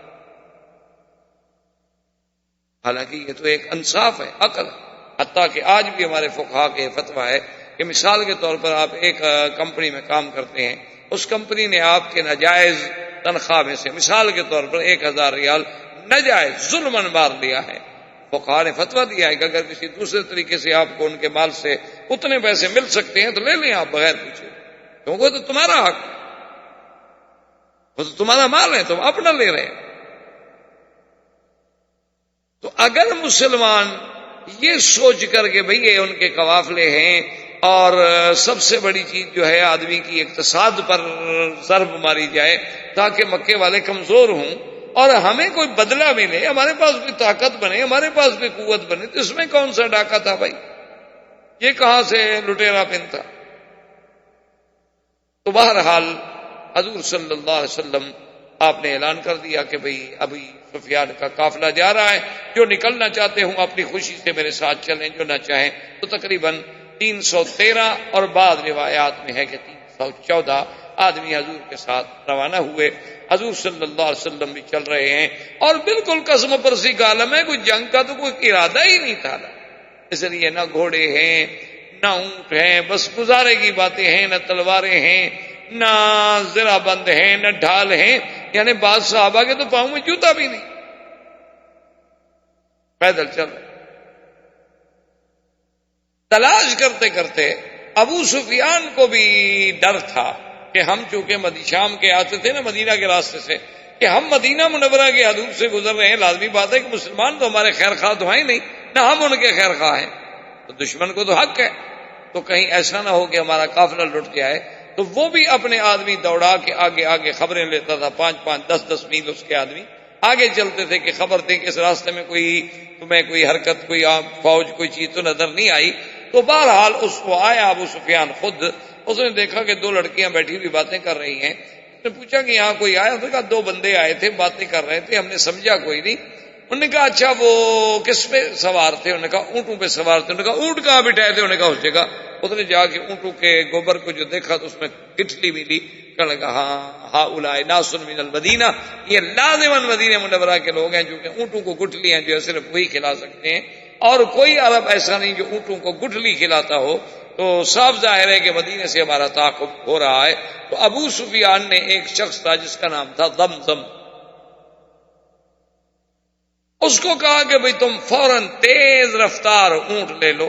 حالانکہ یہ تو ایک انصاف ہے، عقل ہے۔ حتیٰ کہ آج بھی ہمارے فقہا کے فتویٰ ہے کہ مثال کے طور پر آپ ایک کمپنی میں کام کرتے ہیں، اس کمپنی نے آپ کے ناجائز تنخواہ میں سے مثال کے طور پر 1,000 ریال ناجائز ظلماً مار لیا ہے، فقہا نے فتویٰ دیا ہے کہ اگر کسی دوسرے طریقے سے آپ کو ان کے مال سے اتنے پیسے مل سکتے ہیں تو لے لیں آپ بغیر پوچھے، کیونکہ وہ تو تمہارا حق، وہ تو تمہارا مال ہے، تم اپنا لے رہے ہیں۔ تو اگر مسلمان یہ سوچ کر کے بھئی یہ ان کے قوافلے ہیں اور سب سے بڑی چیز جو ہے آدمی کی اقتصاد پر ضرب ماری جائے تاکہ مکے والے کمزور ہوں اور ہمیں کوئی بدلہ ملے، ہمارے پاس بھی طاقت بنے، ہمارے پاس بھی قوت بنے، تو اس میں کون سا ڈاکہ تھا بھائی؟ یہ کہاں سے لٹیرا پن تھا؟ تو بہرحال حضور صلی اللہ علیہ وسلم آپ نے اعلان کر دیا کہ بھئی ابھی سفیان کا قافلہ جا رہا ہے، جو نکلنا چاہتے ہوں اپنی خوشی سے میرے ساتھ چلیں، جو نہ چاہیں تو تقریباً 313 اور بعض روایات میں ہے کہ 314 آدمی حضور کے ساتھ روانہ ہوئے۔ حضور صلی اللہ علیہ وسلم بھی چل رہے ہیں اور بالکل قسم پرسی کا عالم ہے، کوئی جنگ کا تو کوئی ارادہ ہی نہیں تھا، اس لیے نہ گھوڑے ہیں نہ اونٹ ہیں، بس گزارے کی باتیں ہیں، نہ تلواریں ہیں نہ زرہ بند ہیں نہ ڈھال ہیں، یعنی بعض صحابہ کے تو پاؤں میں جوتا بھی نہیں، پیدل چل رہے۔ تلاش کرتے کرتے ابو سفیان کو بھی ڈر تھا کہ ہم چونکہ شام کے آتے تھے نا مدینہ کے راستے سے، کہ ہم مدینہ منورہ کے حدود سے گزر رہے ہیں، لازمی بات ہے کہ مسلمان تو ہمارے خیر خواہ تو ہیں ہی نہیں، نہ ہم ان کے خیر خواہ ہیں، تو دشمن کو تو حق ہے، تو کہیں ایسا نہ ہو کہ ہمارا قافلہ لٹ جائے۔ تو وہ بھی اپنے آدمی دوڑا کے آگے آگے خبریں لیتا تھا، 5-5 10-10 میل اس کے آدمی آگے چلتے تھے کہ خبر دیں کہ اس راستے میں تمہیں کوئی حرکت، کوئی فوج، کوئی چیز تو نظر نہیں آئی۔ تو بہرحال اس کو آیا ابو سفیان خود، اس نے دیکھا کہ 2 لڑکیاں بیٹھی ہوئی باتیں کر رہی ہیں، اس نے پوچھا کہ یہاں کوئی آیا؟ انہوں نے کہا 2 بندے آئے تھے، باتیں کر رہے تھے، ہم نے سمجھا کوئی نہیں۔ انہوں نے کہا اچھا وہ کس پہ سوار تھے؟ انہوں نے کہا اونٹوں پہ سوار تھے۔ انہوں نے کہا اونٹ کہاں بٹھائے تھے؟ انہوں نے کہا اس جگہ۔ اس نے جا کے اونٹوں کے گوبر کو جو دیکھا تو اس میں گٹھلی ملی، کہنے لگا ہاں اولائے ناس من المدینہ، یہ لازماً مدینہ منورہ کے لوگ ہیں جو کہ اونٹوں کو گٹھلیاں جو ہے صرف وہی کھلا سکتے ہیں، اور کوئی عرب ایسا نہیں جو اونٹوں کو گٹھلی کھلاتا ہو، تو صاف ظاہر ہے کہ مدینے سے ہمارا تعاقب ہو رہا ہے۔ تو ابو سفیان نے ایک شخص تھا جس کا نام تھا ضمضم، اس کو کہا کہ بھئی تم فوراً تیز رفتار اونٹ لے لو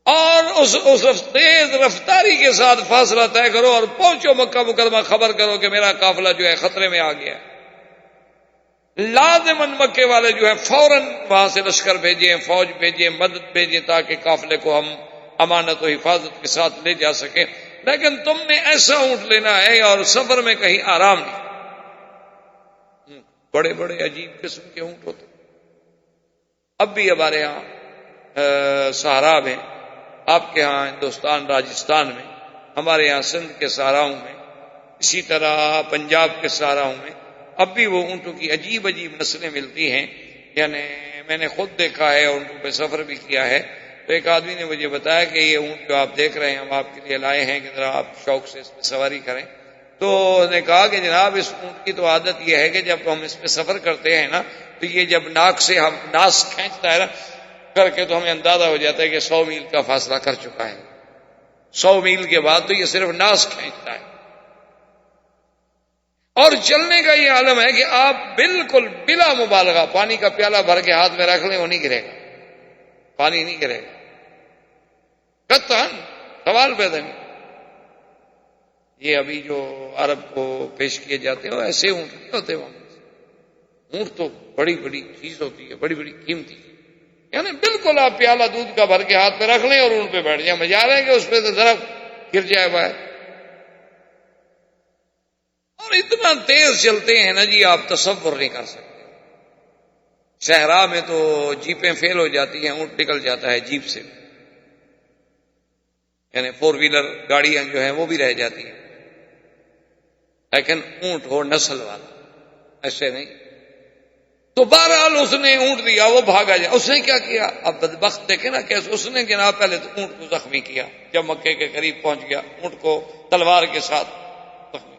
اور اس تیز رفتاری کے ساتھ فاصلہ طے کرو اور پہنچو مکہ مکرمہ، خبر کرو کہ میرا قافلہ جو ہے خطرے میں آ گیا ہے۔ لازماً مکے والے جو ہے فوراً وہاں سے لشکر بھیجیں، فوج بھیجیں، مدد بھیجیں تاکہ قافلے کو ہم امانت و حفاظت کے ساتھ لے جا سکیں، لیکن تم نے ایسا اونٹ لینا ہے اور سفر میں کہیں آرام نہیں۔ بڑے بڑے عجیب قسم کے اونٹ ہوتے، اب بھی ہمارے یہاں صحرا میں، آپ کے ہاں ہندوستان راجستھان میں، ہمارے یہاں سندھ کے صحراؤں میں، اسی طرح پنجاب کے صحراؤں میں اب بھی وہ اونٹوں کی عجیب عجیب نسلیں ملتی ہیں۔ یعنی میں نے خود دیکھا ہے، اونٹوں پہ سفر بھی کیا ہے، تو ایک آدمی نے مجھے بتایا کہ یہ اونٹ جو آپ دیکھ رہے ہیں ہم آپ کے لیے لائے ہیں کہ ذرا آپ شوق سے اس پہ سواری کریں۔ تو اس نے کہا کہ جناب اس اونٹ کی تو عادت یہ ہے کہ جب ہم اس پہ سفر کرتے ہیں نا تو یہ جب ناک سے ہم ناس کھینچتا ہے نا کر کے تو ہمیں اندازہ ہو جاتا ہے کہ 100 میل کا فاصلہ کر چکا ہے، 100 میل کے بعد تو یہ صرف ناس کھینچتا ہے۔ اور چلنے کا یہ عالم ہے کہ آپ بالکل بلا مبالغہ پانی کا پیالہ بھر کے ہاتھ میں رکھ لیں وہ نہیں گرے گا، پانی نہیں گرے گا، قطعاً سوال پیدا نہیں۔ یہ ابھی جو عرب کو پیش کیے جاتے ہیں وہ ایسے اونٹ نہیں ہوتے، وہاں اونٹ تو بڑی بڑی چیز ہوتی ہے، بڑی بڑی قیمتی، یعنی بالکل آپ پیالہ دودھ کا بھر کے ہاتھ میں رکھ لیں اور اونٹ پہ بیٹھ جائیں، مزہ رہے کہ اس پہ تو ذرا گر جائے باہر، اور اتنا تیز چلتے ہیں نا جی آپ تصور نہیں کر سکتے۔ صحرا میں تو جیپیں فیل ہو جاتی ہیں، اونٹ نکل جاتا ہے جیپ سے، یعنی 4 ویلر گاڑیاں جو ہیں وہ بھی رہ جاتی ہیں، لیکن اونٹ ہو نسل والا ایسے نہیں۔ تو بہرحال اس نے اونٹ دیا، وہ بھاگا جائے۔ اس نے کیا کیا؟ اب بدبخت دیکھے نا کیسے اس نے جناب پہلے تو اونٹ کو زخمی کیا، جب مکے کے قریب پہنچ گیا اونٹ کو تلوار کے ساتھ زخمی،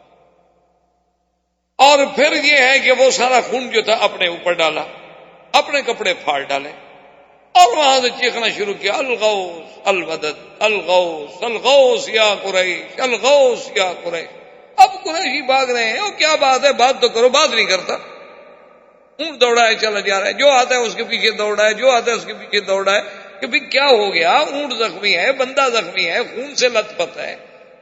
اور پھر یہ ہے کہ وہ سارا خون جو تھا اپنے اوپر ڈالا، اپنے کپڑے پھاڑ ڈالے اور وہاں سے چیخنا شروع کیا، الغوث المدد، الغوث الغوث یا قریش، الغوث یا قریش۔ اب قریشی بھاگ رہے ہیں، وہ کیا بات ہے، بات تو کرو، بات نہیں کرتا۔ اونٹ دوڑا ہے چلا جا رہا ہے، جو آتا ہے اس کے پیچھے دوڑا ہے، جو آتا ہے اس کے پیچھے دوڑا ہے کہ بھئی کیا ہو گیا؟ اونٹ زخمی ہے، بندہ زخمی ہے، خون سے لت پت ہے،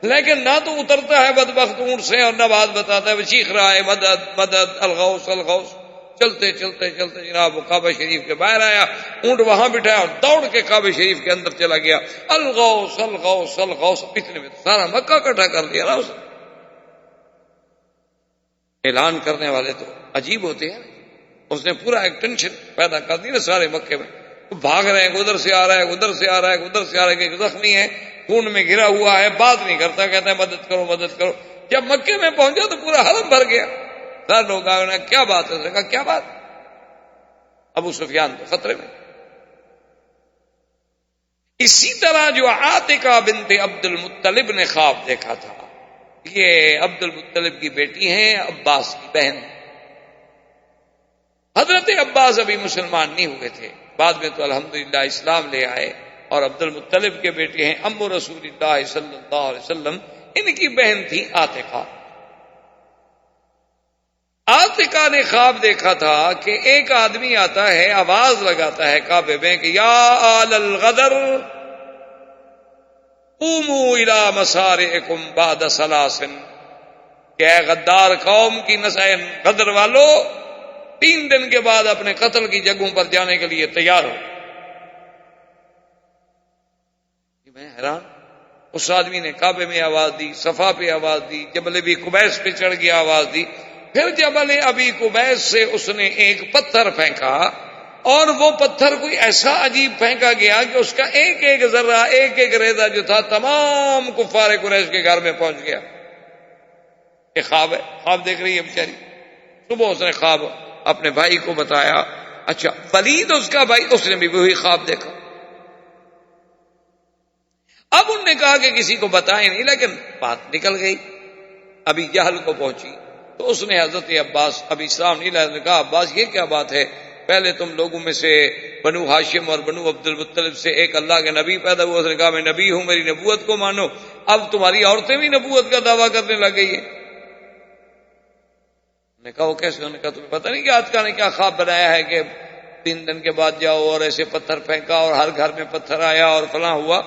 لیکن نہ تو اترتا ہے بدبخت اونٹ سے اور نہ بات بتاتا ہے، وہ چیخ رہا ہے مدد مدد الغوث الغوث۔ چلتے چلتے چلتے جناب وہ کعبہ شریف کے باہر آیا، اونٹ وہاں بٹھایا اور دوڑ کے کعبہ شریف کے اندر چلا گیا، الغوث الغوث الغوث۔ اتنے میں سارا مکہ اکٹھا کر لیا نا اس نے۔ اعلان کرنے والے تو عجیب ہوتے ہیں، اس نے پورا ایک ٹینشن پیدا کر دی نا سارے مکے میں، بھاگ رہے ہیں، ادھر سے آ رہا ہے، ادھر سے آ رہا ہے، ادھر سے آ رہا ہے، کہ زخمی ہے، خون میں گھرا ہوا ہے، بات نہیں کرتا، کہتا ہے مدد کرو مدد کرو۔ جب مکے میں پہنچا تو پورا حرم بھر گیا، سارے لوگ آئے، انہوں نے کیا بات ہے؟ اس نے کہا کیا بات؟ ابو سفیان تو خطرے میں۔ اسی طرح جو عاتکہ بنت عبد المطلب نے خواب دیکھا تھا، یہ عبد المطلب کی بیٹی ہیں، عباس کی بہن۔ حضرت عباس ابھی مسلمان نہیں ہوئے تھے، بعد میں تو الحمدللہ اسلام لے آئے، اور عبد المطلب کے بیٹے ہیں ام رسول اللہ صلی اللہ علیہ وسلم، ان کی بہن تھی عاتکہ۔ عاتکہ نے خواب دیکھا تھا کہ ایک آدمی آتا ہے، آواز لگاتا ہے کعبے میں کہ یا آل الغدر قوموا الی مسارعکم بعد ثلاث، کہ اے غدار قوم کی نسل غدر والو، 3 دن کے بعد اپنے قتل کی جگہوں پر جانے کے لیے تیار ہو۔ میں حیران، اس آدمی نے کعبے میں آواز دی، صفا پہ آواز دی، جبل ابی قبیس پہ چڑھ گیا آواز دی، پھر جبل ابی قبیس سے اس نے ایک پتھر پھینکا، اور وہ پتھر کوئی ایسا عجیب پھینکا گیا کہ اس کا ایک ایک ذرہ، ایک ایک ریزہ جو تھا تمام کفار قریش کے گھر میں پہنچ گیا۔ یہ خواب ہے، خواب دیکھ رہی ہے بیچاری۔ صبح اس نے خواب اپنے بھائی کو بتایا، اچھا ولید اس کا بھائی، اس نے بھی وہی خواب دیکھا۔ اب انہوں نے کہا کہ کسی کو بتائیں نہیں، لیکن بات نکل گئی، ابھی جہل کو پہنچی، تو اس نے حضرت عباس، ابھی اسلام نہیں لایا، نے کہا عباس یہ کیا بات ہے؟ پہلے تم لوگوں میں سے بنو ہاشم اور بنو عبد المطلب سے ایک اللہ کے نبی پیدا ہوا، اس نے کہا میں نبی ہوں، میری نبوت کو مانو، اب تمہاری عورتیں بھی نبوت کا دعویٰ کرنے لگ گئی ہیں۔ نے کہا وہ کیسے؟ انہوں نے کہا تمہیں پتہ نہیں کہ عاتکہ نے کیا خواب بنایا ہے کہ 3 دن کے بعد جاؤ اور ایسے پتھر پھینکا اور ہر گھر میں پتھر آیا اور فلاں ہوا۔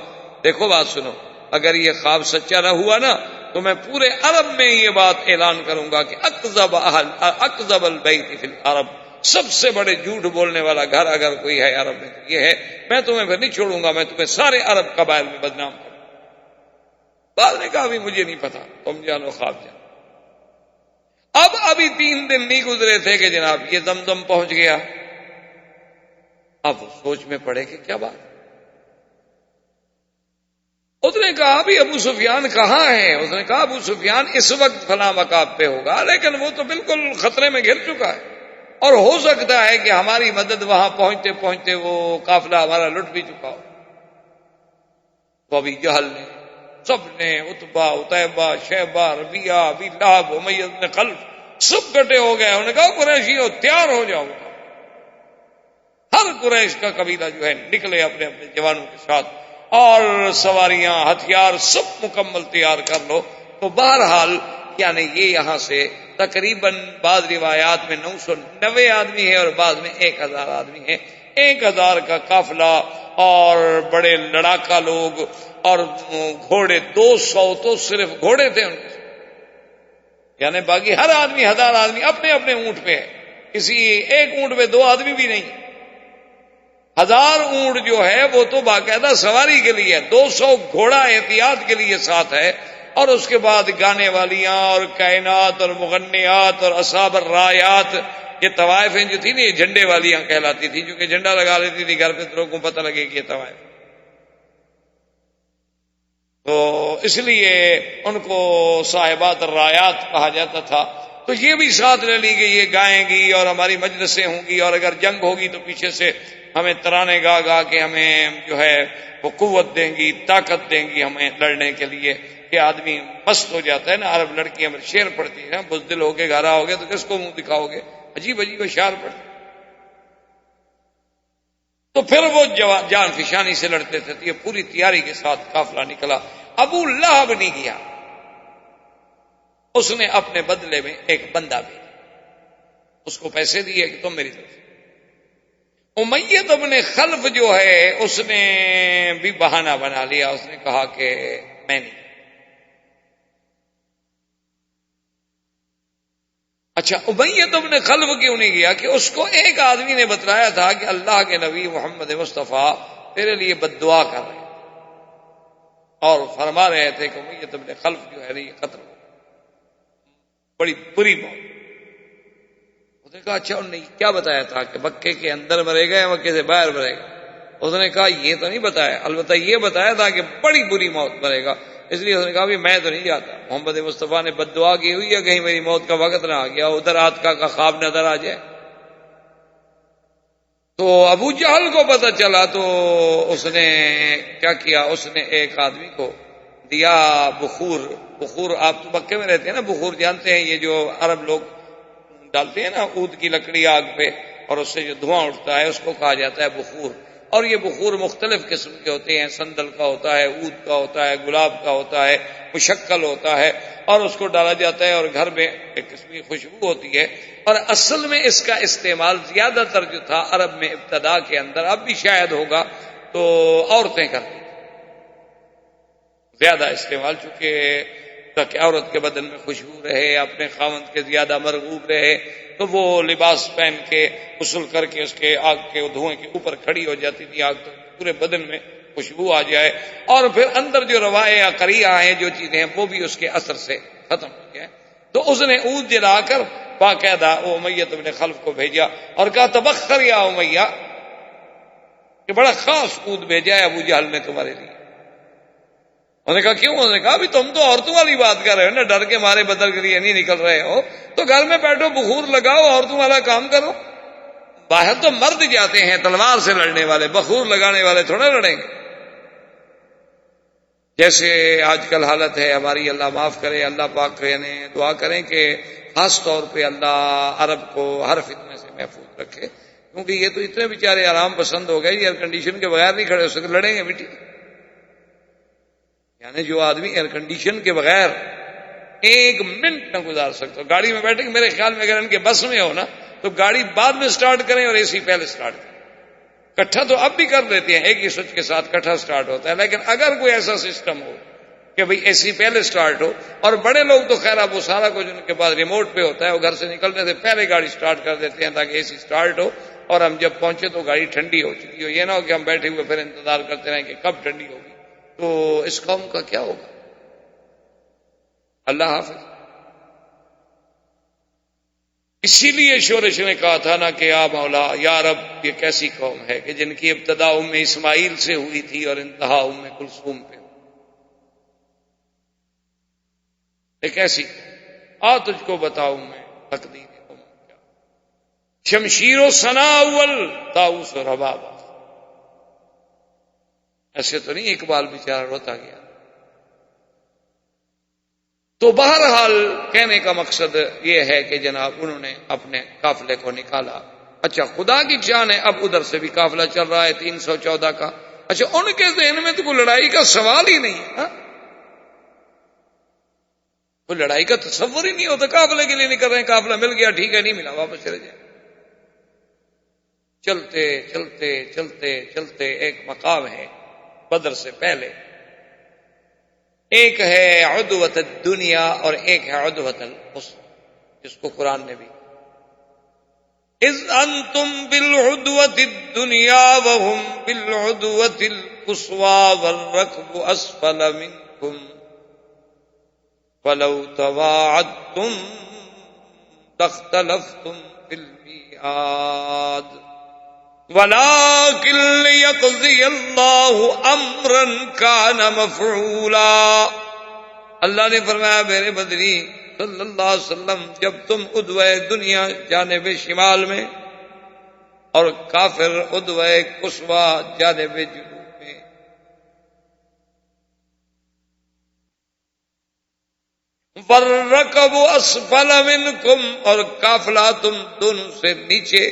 دیکھو بات سنو، اگر یہ خواب سچا نہ ہوا نا تو میں پورے عرب میں یہ بات اعلان کروں گا کہ اکذب البیت فی العرب، سب سے بڑے جھوٹ بولنے والا گھر اگر کوئی ہے عرب میں تو یہ ہے۔ میں تمہیں پھر نہیں چھوڑوں گا، میں تمہیں سارے عرب قبائل میں بدنام کروں۔ بعد نے کہا ابھی مجھے نہیں پتا، تم جانو خواب جانو۔ اب ابھی 3 دن نہیں گزرے تھے کہ جناب یہ زمزم پہنچ گیا۔ اب وہ سوچ میں پڑے کہ کیا بات؟ اس نے کہا ابھی ابو سفیان کہاں ہے؟ اس نے کہا ابو سفیان اس وقت فلاں مقام پہ ہوگا، لیکن وہ تو بالکل خطرے میں گھر چکا ہے، اور ہو سکتا ہے کہ ہماری مدد وہاں پہنچتے پہنچتے وہ قافلہ ہمارا لٹ بھی چکا ہو۔ تو ابھی جہل نے، سب نے، عتبہ، عتیبہ، شیبہ، ربیعہ، ابی لہب، امیہ بن خلف، سب کٹے ہو گئے۔ انہوں نے کہا قریشیوں تیار ہو جاؤ۔ ہر قریش کا قبیلہ جو ہے نکلے اپنے اپنے جوانوں کے ساتھ، اور سواریاں، ہتھیار سب مکمل تیار کر لو۔ تو بہرحال یعنی یہ یہاں سے تقریباً بعض روایات میں 990 آدمی ہے اور بعض میں 1000 آدمی ہے، 1000 کا قافلہ، اور بڑے لڑاکا لوگ، اور گھوڑے 200 تو صرف گھوڑے تھے ان کے، یعنی باقی ہر آدمی 1000 آدمی اپنے اپنے اونٹ پہ ہے، کسی ایک اونٹ پہ 2 آدمی بھی نہیں۔ 1000 اونٹ جو ہے وہ تو باقاعدہ سواری کے لیے، 200 گھوڑا احتیاط کے لیے ساتھ ہے، اور اس کے بعد گانے والیاں اور کائنات اور مغنیات اور اصحاب الرایات، یہ طوائفیں جو تھی نا یہ جھنڈے والیاں کہلاتی تھی، جو کہ جھنڈا لگا لیتی تھی گھر پہ تو لوگوں کو پتہ لگے کہ یہ طوائف، تو اس لیے ان کو صاحبات الرایات کہا جاتا تھا۔ تو یہ بھی ساتھ لے لی گئی، یہ گائیں گی اور ہماری مجلسیں ہوں گی، اور اگر جنگ ہوگی تو پیچھے سے ہمیں ترانے گا گا کے ہمیں جو ہے وہ قوت دیں گی، طاقت دیں گی ہمیں لڑنے کے لیے، کہ آدمی مست ہو جاتا ہے نا۔ عرب لڑکیاں میں شعر پڑتی ہیں، بزدل ہو کے گھر آؤ گے تو کس کو منہ دکھاؤ گے، عجیب عجیب اشعار پڑتے۔ تو پھر وہ جان فشانی سے لڑتے تھے، تو یہ پوری تیاری کے ساتھ قافلہ نکلا۔ ابو لہب نہیں گیا، اس نے اپنے بدلے میں ایک بندہ بھیجا، اس کو پیسے دیے کہ تم میری طرف سے۔ امیہ ابن خلف جو ہے اس نے بھی بہانہ بنا لیا، اس نے کہا کہ میں نہیں۔ اچھا امیہ ابن خلف کیوں نہیں گیا؟ کہ اس کو ایک آدمی نے بتلایا تھا کہ اللہ کے نبی محمد مصطفیٰ تیرے لیے بد دعا کر رہے ہیں اور فرما رہے تھے کہ امیہ ابن خلف جو ہے یہ قتل ہو، بڑی بری موت۔ اس نے کہا اچھا انہوں نے کیا بتایا تھا کہ مکے کے اندر مرے گا یا مکے سے باہر مرے گا؟ اس نے کہا یہ تو نہیں بتایا، البتہ یہ بتایا تھا کہ بڑی بری موت مرے گا۔ اس لیے اس نے کہا بھی میں تو نہیں جاتا، محمد مصطفیٰ نے بد دعا کی ہوئی ہے، کہیں میری موت کا وقت نہ آ گیا، ادھر آتکا کا خواب نظر آ جائے۔ تو ابو جہل کو پتہ چلا تو اس نے کیا کیا، اس نے ایک آدمی کو دیا بخور، آپ تو مکے میں رہتے ہیں نا، بخور جانتے ہیں، یہ جو عرب لوگ ڈالتے ہیں نا اود کی لکڑی آگ پہ اور اس سے جو دھواں اٹھتا ہے اس کو کہا جاتا ہے بخور۔ اور یہ بخور مختلف قسم کے ہوتے ہیں، سندل کا ہوتا ہے، اود کا ہوتا ہے، گلاب کا ہوتا ہے، مشکل ہوتا ہے، اور اس کو ڈالا جاتا ہے اور گھر میں ایک قسم کی خوشبو ہوتی ہے۔ اور اصل میں اس کا استعمال زیادہ تر جو تھا عرب میں ابتدا کے اندر، اب بھی شاید ہوگا، تو عورتیں کرتی زیادہ استعمال، چونکہ تاکہ عورت کے بدن میں خوشبو رہے، اپنے خاوند کے زیادہ مرغوب رہے، تو وہ لباس پہن کے غسل کر کے اس کے آگ کے دھوئیں کے اوپر کھڑی ہو جاتی تھی، آگ تو پورے بدن میں خوشبو آ جائے، اور پھر اندر جو روائے یا قریہ ہیں جو چیزیں ہیں وہ بھی اس کے اثر سے ختم ہو جائے۔ تو اس نے اود جلا کر باقاعدہ امیہ ابن خلف کو بھیجا اور کہا تبخر یا امیہ، کہ بڑا خاص اود بھیجا ہے ابو جہل نے تمہارے لیے۔ انہوں نے کہا کیوں؟ انہوں نے کہا بھی تم تو عورتوں والی بات کر رہے ہو نا، ڈر کے مارے بدل کے لیے نہیں نکل رہے ہو، تو گھر میں بیٹھو، بخور لگاؤ، عورتوں والا کام کرو۔ باہر تو مرد جاتے ہیں تلوار سے لڑنے والے، بخور لگانے والے تھوڑا لڑیں گے۔ جیسے آج کل حالت ہے ہماری، اللہ معاف کرے، اللہ پاک یعنی دعا کریں کہ خاص طور پہ اللہ عرب کو ہر فتنے سے محفوظ رکھے، کیونکہ یہ تو اتنے بیچارے آرام پسند ہو گئے، ایئر کنڈیشن کے بغیر نہیں کھڑے ہو سکتے، لڑیں گے مٹی۔ یعنی جو آدمی ایئر کنڈیشن کے بغیر ایک منٹ نہ گزار سکتا، گاڑی میں بیٹھے، میرے خیال میں اگر ان کے بس میں ہو نا تو گاڑی بعد میں سٹارٹ کریں اور اے سی پہلے سٹارٹ کریں۔ کٹھا تو اب بھی کر دیتے ہیں، ایک ہی سوئچ کے ساتھ کٹھا سٹارٹ ہوتا ہے، لیکن اگر کوئی ایسا سسٹم ہو کہ بھئی اے سی پہلے سٹارٹ ہو، اور بڑے لوگ تو خیر اب وہ سارا کچھ ان کے پاس ریموٹ پہ ہوتا ہے، وہ گھر سے نکلنے سے پہلے گاڑی سٹارٹ کر دیتے ہیں تاکہ اے سی سٹارٹ ہو، اور ہم جب پہنچے تو گاڑی ٹھنڈی ہو چکی ہو، یہ نہ ہو کہ ہم بیٹھے ہوئے پھر انتظار کرتے رہیں کہ کب ٹھنڈی ہوگی، تو اس قوم کا کیا ہوگا۔ اللہ حافظ۔ اسی لیے شورش نے کہا تھا نا کہ یا مولا یا رب، یہ کیسی قوم ہے کہ جن کی ابتدا اسماعیل سے ہوئی تھی اور انتہا کلثوم پہ، ایک ایسی آ تجھ کو بتاؤں میں تقدیر کیا، شمشیر و ثنا اول طاؤس و رباب۔ ایسے تو نہیں اقبال بیچارہ روتا گیا۔ تو بہرحال کہنے کا مقصد یہ ہے کہ جناب انہوں نے اپنے قافلے کو نکالا۔ اچھا خدا کی شان ہے، اب ادھر سے بھی قافلہ چل رہا ہے 314 کا۔ اچھا ان کے ذہن میں تو کوئی لڑائی کا سوال ہی نہیں ہے، کوئی لڑائی کا تصور ہی نہیں ہوتا، قافلے کے لیے نہیں کر رہے ہیں، قافلہ مل گیا ٹھیک ہے، نہیں ملا واپس چلے جائیں۔ چلتے چلتے چلتے چلتے ایک مقام ہے بدر سے پہلے، ایک ہے عدوۃ الدنیا اور ایک ہے عدوۃ القصوى، جس کو قرآن نے بھی اذ انتم بالعدوۃ الدنیا وهم بالعدوۃ القصوى والركب اسفل منكم ولو تواعدتم لاختلفتم في الميعاد ولكن ليقضي الله امرا كان مفعولا۔ اللہ نے فرمایا میرے بدری صلی اللہ علیہ وسلم، جب تم عدوہ دنیا جانب شمال میں اور کافر عدوہ قصویٰ جانب جنوب میں، والرکب اسفل منکم، اور قافلہ تم دونوں سے نیچے۔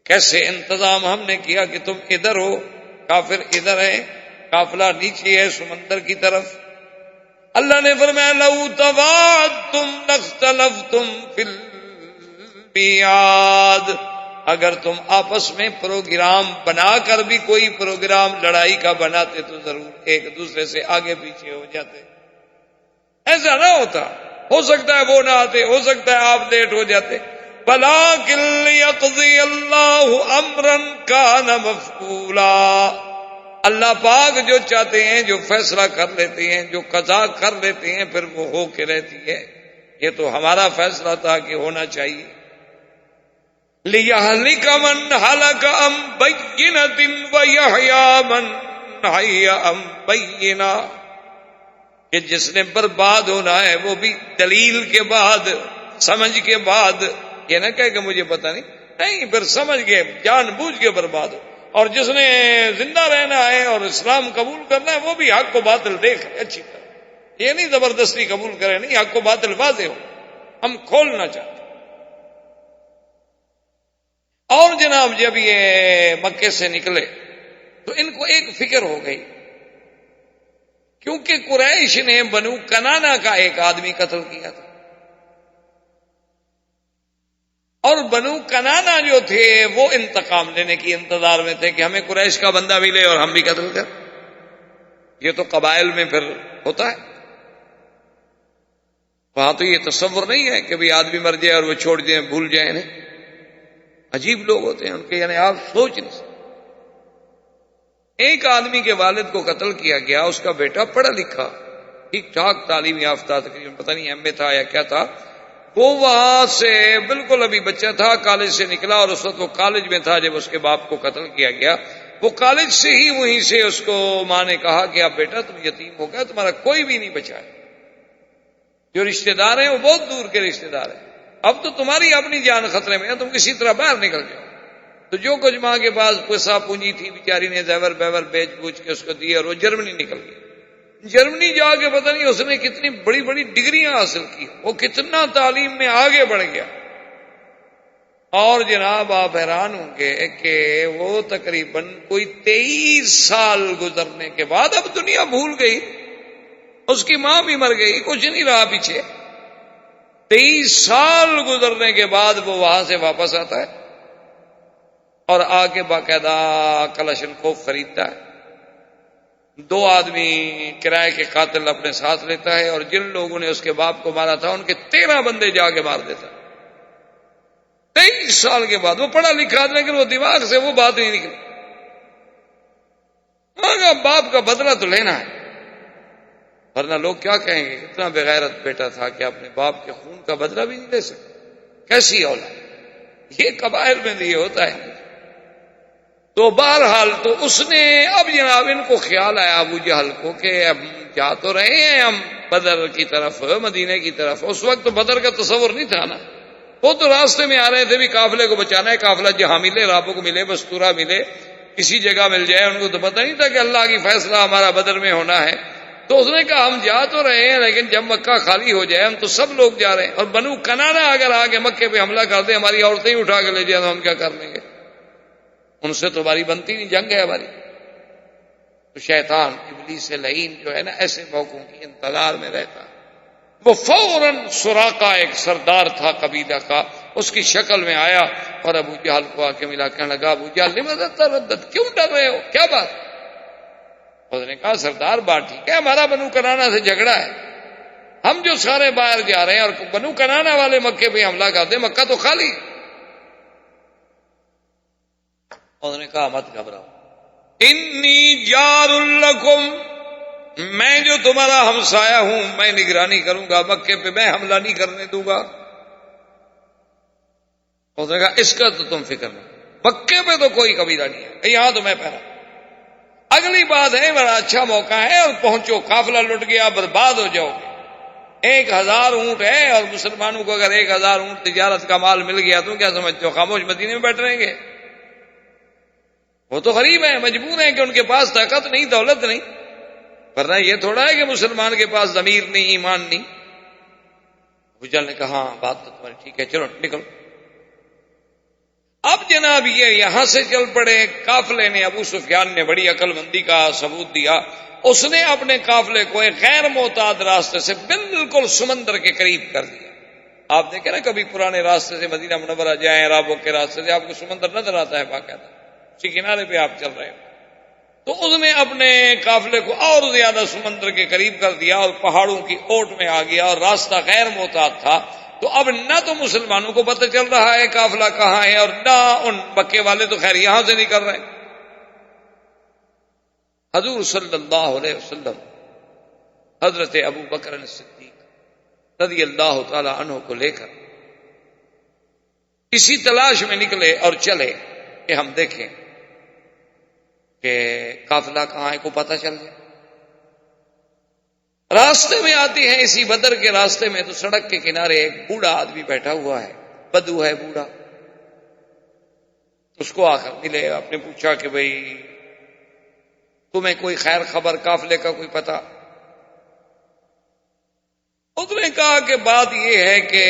کیسے انتظام ہم نے کیا کہ تم ادھر ہو، کافر ادھر ہے، قافلہ نیچے ہے سمندر کی طرف۔ اللہ نے فرمایا لو تواعدتم لاختلفتم فی المیعاد، اگر تم آپس میں پروگرام بنا کر بھی کوئی پروگرام لڑائی کا بناتے تو ضرور ایک دوسرے سے آگے پیچھے ہو جاتے. ایسا نہ ہوتا، ہو سکتا ہے وہ نہ آتے، ہو سکتا ہے آپ لیٹ ہو جاتے. وَلَٰكِن لِّيَقْضِيَ اللَّهُ أَمْرًا كَانَ مَفْعُولًا، اللہ پاک جو چاہتے ہیں، جو فیصلہ کر لیتے ہیں، جو قضا کر لیتے ہیں، پھر وہ ہو کے رہتی ہے. یہ تو ہمارا فیصلہ تھا کہ ہونا چاہیے. لِيَهْلِكَ مَنْ هَلَكَ عَن بَيِّنَةٍ وَيَحْيَىٰ مَنْ حَيَّ عَن بَيِّنَةٍ، کہ جس نے برباد ہونا ہے وہ بھی دلیل کے بعد، سمجھ کے بعد. یہ نہ کہے کہ مجھے پتا نہیں، پھر سمجھ کے جان بوجھ کے برباد ہو. اور جس نے زندہ رہنا ہے اور اسلام قبول کرنا ہے وہ بھی حق کو باطل دیکھ لے اچھی طرح. یہ نہیں زبردستی قبول کرے، نہیں، حق کو باطل واضح ہو. ہم کھولنا چاہتے. اور جناب جب یہ مکے سے نکلے تو ان کو ایک فکر ہو گئی، کیونکہ قریش نے بنو کنانا کا ایک آدمی قتل کیا تھا، اور بنو کنانا جو تھے وہ انتقام لینے کی انتظار میں تھے کہ ہمیں قریش کا بندہ ملے اور ہم بھی قتل کر. یہ تو قبائل میں پھر ہوتا ہے. وہاں تو یہ تصور نہیں ہے کہ بھی آدمی مر جائے اور وہ چھوڑ دیں، بھول جائیں. نہیں، عجیب لوگ ہوتے ہیں ان کے، یعنی آپ سوچ نہیں سکتے. ایک آدمی کے والد کو قتل کیا گیا، اس کا بیٹا پڑھا لکھا، ٹھیک ٹھاک تعلیم یافتہ، تقریباً پتہ نہیں ایم اے تھا یا کیا تھا. وہ وہاں سے بالکل ابھی بچہ تھا، کالج سے نکلا، اور اس وقت وہ کالج میں تھا جب اس کے باپ کو قتل کیا گیا. وہ کالج سے ہی وہیں سے اس کو ماں نے کہا کہ اب بیٹا تم یتیم ہو گیا، تمہارا کوئی بھی نہیں بچا ہے. جو رشتہ دار ہیں وہ بہت دور کے رشتہ دار ہیں، اب تو تمہاری اپنی جان خطرے میں ہے، تم کسی طرح باہر نکل جاؤ. تو جو کچھ ماں کے پاس پیسہ پونجی تھی بیچاری نے زیور بیور بیچ بوچھ کے اس کو دی، اور وہ جرمنی نکل گئی. جرمنی جا کے پتہ نہیں اس نے کتنی بڑی بڑی ڈگریاں حاصل کی، وہ کتنا تعلیم میں آگے بڑھ گیا. اور جناب آپ حیران ہوں گے کہ وہ تقریباً کوئی 23 سال گزرنے کے بعد اب دنیا بھول گئی، اس کی ماں بھی مر گئی، کچھ نہیں رہا پیچھے. 23 سال گزرنے کے بعد وہ وہاں سے واپس آتا ہے اور آ کے باقاعدہ کلاشنکوف خریدتا ہے. 2 آدمی کرائے کے قاتل اپنے ساتھ لیتا ہے، اور جن لوگوں نے اس کے باپ کو مارا تھا ان کے 13 بندے جا کے مار دیتا ہے. 23 سال کے بعد. وہ پڑھا لکھا تھا لیکن وہ دماغ سے وہ بات نہیں نکلی. باپ کا بدلہ تو لینا ہے، ورنہ لوگ کیا کہیں گے، اتنا بغیرت بیٹا تھا کہ اپنے باپ کے خون کا بدلہ بھی نہیں لے سکتا. کیسی اولاد. یہ قبائل میں یہ ہوتا ہے. تو بہرحال تو اس نے اب جناب ان کو خیال آیا ابو جہل کو کہ اب جا تو رہے ہیں ہم بدر کی طرف، مدینے کی طرف. اس وقت تو بدر کا تصور نہیں تھا نا، وہ تو راستے میں آ رہے تھے بھی قافلے کو بچانا ہے. قافلہ جہاں ملے، رابق کو ملے، بستورہ ملے، کسی جگہ مل جائے. ان کو تو پتہ نہیں تھا کہ اللہ کی فیصلہ ہمارا بدر میں ہونا ہے. تو اس نے کہا ہم جا تو رہے ہیں لیکن جب مکہ خالی ہو جائے، ہم تو سب لوگ جا رہے ہیں، اور بنو کنانا اگر آگے مکے پہ حملہ کر دے، ہماری عورتیں ہی اٹھا کے لے جائیں تو ہم کیا کر لیں گے؟ ان سے تو ہماری بنتی نہیں، جنگ ہے ہماری. تو شیطان ابلیس لعین جو ہے نا ایسے موقعوں کی انتظار میں رہتا. وہ فوراً سراقہ ایک سردار تھا قبیلہ کا، اس کی شکل میں آیا اور ابو جہل کو آ کے ملا. کہنے لگا ابو جہل لماذا تردد، کیوں ڈر رہے ہو، کیا بات؟ اس نے کہا سردار بات ٹھیک ہے، ہمارا بنو کنانا سے جھگڑا ہے، ہم جو سارے باہر جا رہے ہیں اور بنو کنانا والے مکے پہ حملہ کر دیں، مکہ تو خالی. اس نے کہا مت گھبراؤ، انی جار لکم، میں جو تمہارا ہمسایہ ہوں میں نگرانی کروں گا، مکے پہ میں حملہ نہیں کرنے دوں گا. اس نے کہا اس کا تو تم فکر نہیں، مکے پہ تو کوئی قبیلہ نہیں ہے، یہاں تو میں پہنا. اگلی بات ہے بڑا اچھا موقع ہے اور پہنچو، قافلہ لٹ گیا برباد ہو جاؤ گے. 1000 اونٹ ہے اور مسلمانوں کو اگر 1000 اونٹ تجارت کا مال مل گیا تو کیا سمجھتے ہو خاموش مدینے میں بیٹھ رہیں گے؟ وہ تو غریب ہیں، مجبور ہیں کہ ان کے پاس طاقت نہیں، دولت نہیں. ورنہ یہ تھوڑا ہے کہ مسلمان کے پاس ضمیر نہیں، ایمان نہیں. ابو جہل نے کہا ہاں بات تو تمہاری ٹھیک ہے، چلو نکلو. اب جناب یہ یہاں سے چل پڑے. قافلے نے، ابو سفیان نے بڑی عقل مندی کا ثبوت دیا. اس نے اپنے قافلے کو ایک غیر معتاد راستے سے بالکل سمندر کے قریب کر دیا. آپ دیکھیں نا کبھی پرانے راستے سے مدینہ منورہ جائیں، عربوں کے راستے سے، آپ کو سمندر نظر آتا ہے باقاعدہ، اسی کنارے پہ آپ چل رہے ہیں، تو اس نے اپنے قافلے کو اور زیادہ سمندر کے قریب کر دیا اور پہاڑوں کی اوٹ میں آ گیا اور راستہ غیر محتاط تھا، تو اب نہ تو مسلمانوں کو پتہ چل رہا ہے قافلہ کہاں ہے، اور نہ ان مکے والے تو خیر یہاں سے نہیں کر رہے۔ حضور صلی اللہ علیہ وسلم حضرت ابو بکر صدیق رضی اللہ تعالی عنہ کو لے کر اسی تلاش میں نکلے اور چلے کہ ہم دیکھیں کہ قافلہ کہاں ہے، کو پتہ چل جائے۔ راستے میں آتی ہیں، اسی بدر کے راستے میں تو سڑک کے کنارے ایک بوڑھا آدمی بیٹھا ہوا ہے، بدو ہے بوڑھا، اس کو آ کر ملے، آپ نے پوچھا کہ بھئی تمہیں کوئی خیر خبر، قافلے کا کوئی پتہ؟ اس نے کہا کہ بات یہ ہے کہ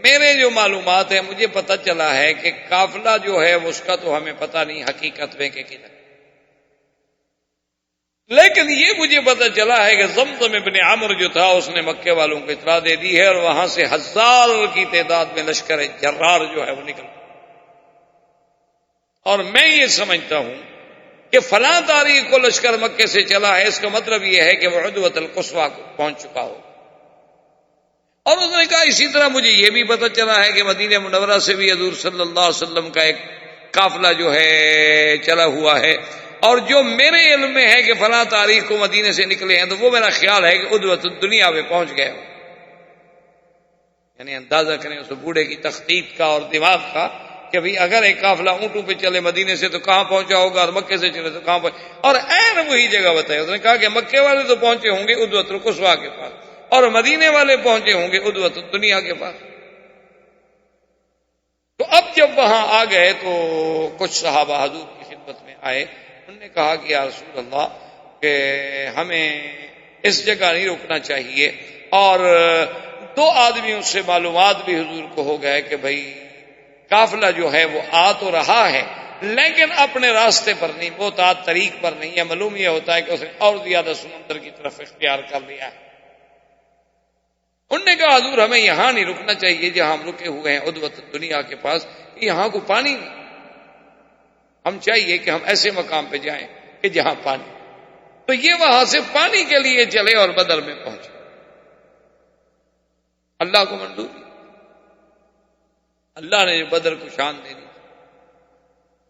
میرے جو معلومات ہیں مجھے پتہ چلا ہے کہ قافلہ جو ہے اس کا تو ہمیں پتہ نہیں حقیقت میں کہ کدھر، لیکن یہ مجھے پتہ چلا ہے کہ زمزم ابن عمرو جو تھا اس نے مکے والوں کو اطلاع دے دی ہے اور وہاں سے 1000 کی تعداد میں لشکر جرار جو ہے وہ نکل، اور میں یہ سمجھتا ہوں کہ فلاں تاریخ کو لشکر مکے سے چلا ہے، اس کا مطلب یہ ہے کہ وہ عدوۃ القصویٰ کو پہنچ چکا ہو۔ اور اس نے کہا اسی طرح مجھے یہ بھی پتہ چلا ہے کہ مدینہ منورہ سے بھی حضور صلی اللہ علیہ وسلم کا ایک قافلہ جو ہے چلا ہوا ہے، اور جو میرے علم میں ہے کہ فلاں تاریخ کو مدینے سے نکلے ہیں، تو وہ میرا خیال ہے کہ عدوۃ الدنیا پہ پہنچ گئے ہو۔ یعنی اندازہ کریں اس بوڑھے کی تخطیط کا اور دماغ کا کہ بھئی اگر ایک قافلہ اونٹوں پہ چلے مدینے سے تو کہاں پہنچا ہوگا، اور مکے سے چلے تو کہاں پہنچا، اور عین وہی جگہ بتائی۔ اس نے کہا کہ مکے والے تو پہنچے ہوں گے عدوۃ القصویٰ کے پاس، اور مدینے والے پہنچے ہوں گے عدوۃ الدنیا کے پاس۔ تو اب جب وہاں آ گئے تو کچھ صحابہ حضور کی خدمت میں آئے، انہوں نے کہا کہ یا رسول اللہ کہ ہمیں اس جگہ نہیں رکنا چاہیے، اور 2 آدمیوں سے معلومات بھی حضور کو ہو گئے کہ بھئی قافلہ جو ہے وہ آ تو رہا ہے لیکن اپنے راستے پر نہیں، محتاط طریق پر نہیں ہے، معلوم یہ ہوتا ہے کہ اس نے اور زیادہ سمندر کی طرف اختیار کر لیا ہے۔ انہوں نے کہا حضور ہمیں یہاں نہیں رکنا چاہیے جہاں ہم رکے ہوئے ہیں عدوۃ الدنیا کے پاس، یہاں کو پانی نہیں، ہم چاہیے کہ ہم ایسے مقام پہ جائیں کہ جہاں پانی۔ تو یہ وہاں سے پانی کے لیے چلے اور بدر میں پہنچے۔ اللہ کو منظور، اللہ نے جو بدر کو شان دے دی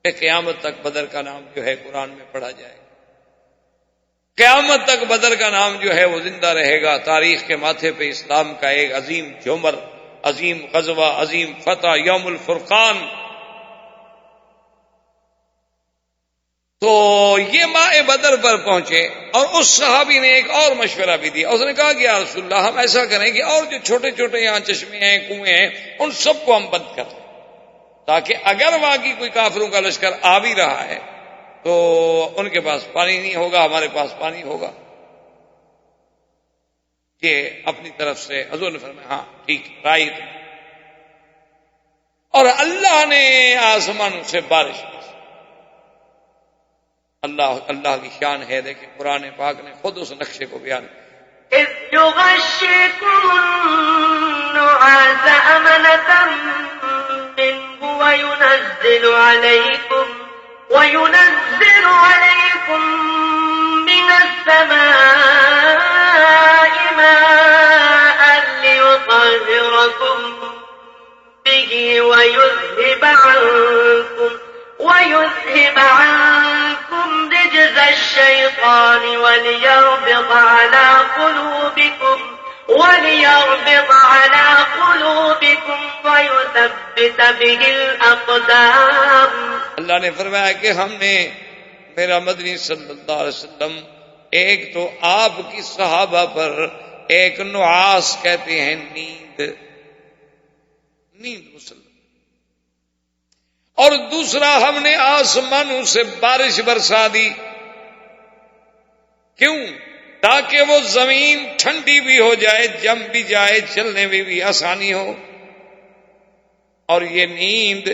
کہ قیامت تک بدر کا نام جو ہے قرآن میں پڑھا جائے گا، قیامت تک بدر کا نام جو ہے وہ زندہ رہے گا، تاریخ کے ماتھے پہ اسلام کا ایک عظیم جومر، عظیم غزوہ، عظیم فتح، یوم الفرقان۔ تو یہ ماء بدر پر پہنچے، اور اس صحابی نے ایک اور مشورہ بھی دیا، اس نے کہا کہ یا رسول اللہ ہم ایسا کریں کہ اور جو چھوٹے چھوٹے یہاں چشمے ہیں، کنویں ہیں، ان سب کو ہم بند کر دیں، تاکہ اگر واقعی کوئی کافروں کا لشکر آ بھی رہا ہے تو ان کے پاس پانی نہیں ہوگا، ہمارے پاس پانی ہوگا۔ کہ اپنی طرف سے حضور نے فرمایا ہاں ٹھیک رائٹ، اور اللہ نے آسمانوں سے بارش کی۔ اللہ کی شان ہے، دیکھیں قرآن پاک نے خود اس نقشے کو بیان کیا۔
اذ یغشکم النعاس امنة منه وينزل عليكم من السماء ماء ليطهركم به ويذهب عنكم رجز الشيطان وليربط على قلوبكم ويثبت به الأقدام۔
اللہ نے فرمایا کہ ہم نے میرا مدنی صلی اللہ علیہ وسلم ایک تو آپ کی صحابہ پر ایک نعاس کہتے ہیں نیند مسلم، اور دوسرا ہم نے آسمانوں سے بارش برسا دی۔ کیوں؟ تاکہ وہ زمین ٹھنڈی بھی ہو جائے، جم بھی جائے، چلنے میں بھی آسانی ہو، اور یہ نیند،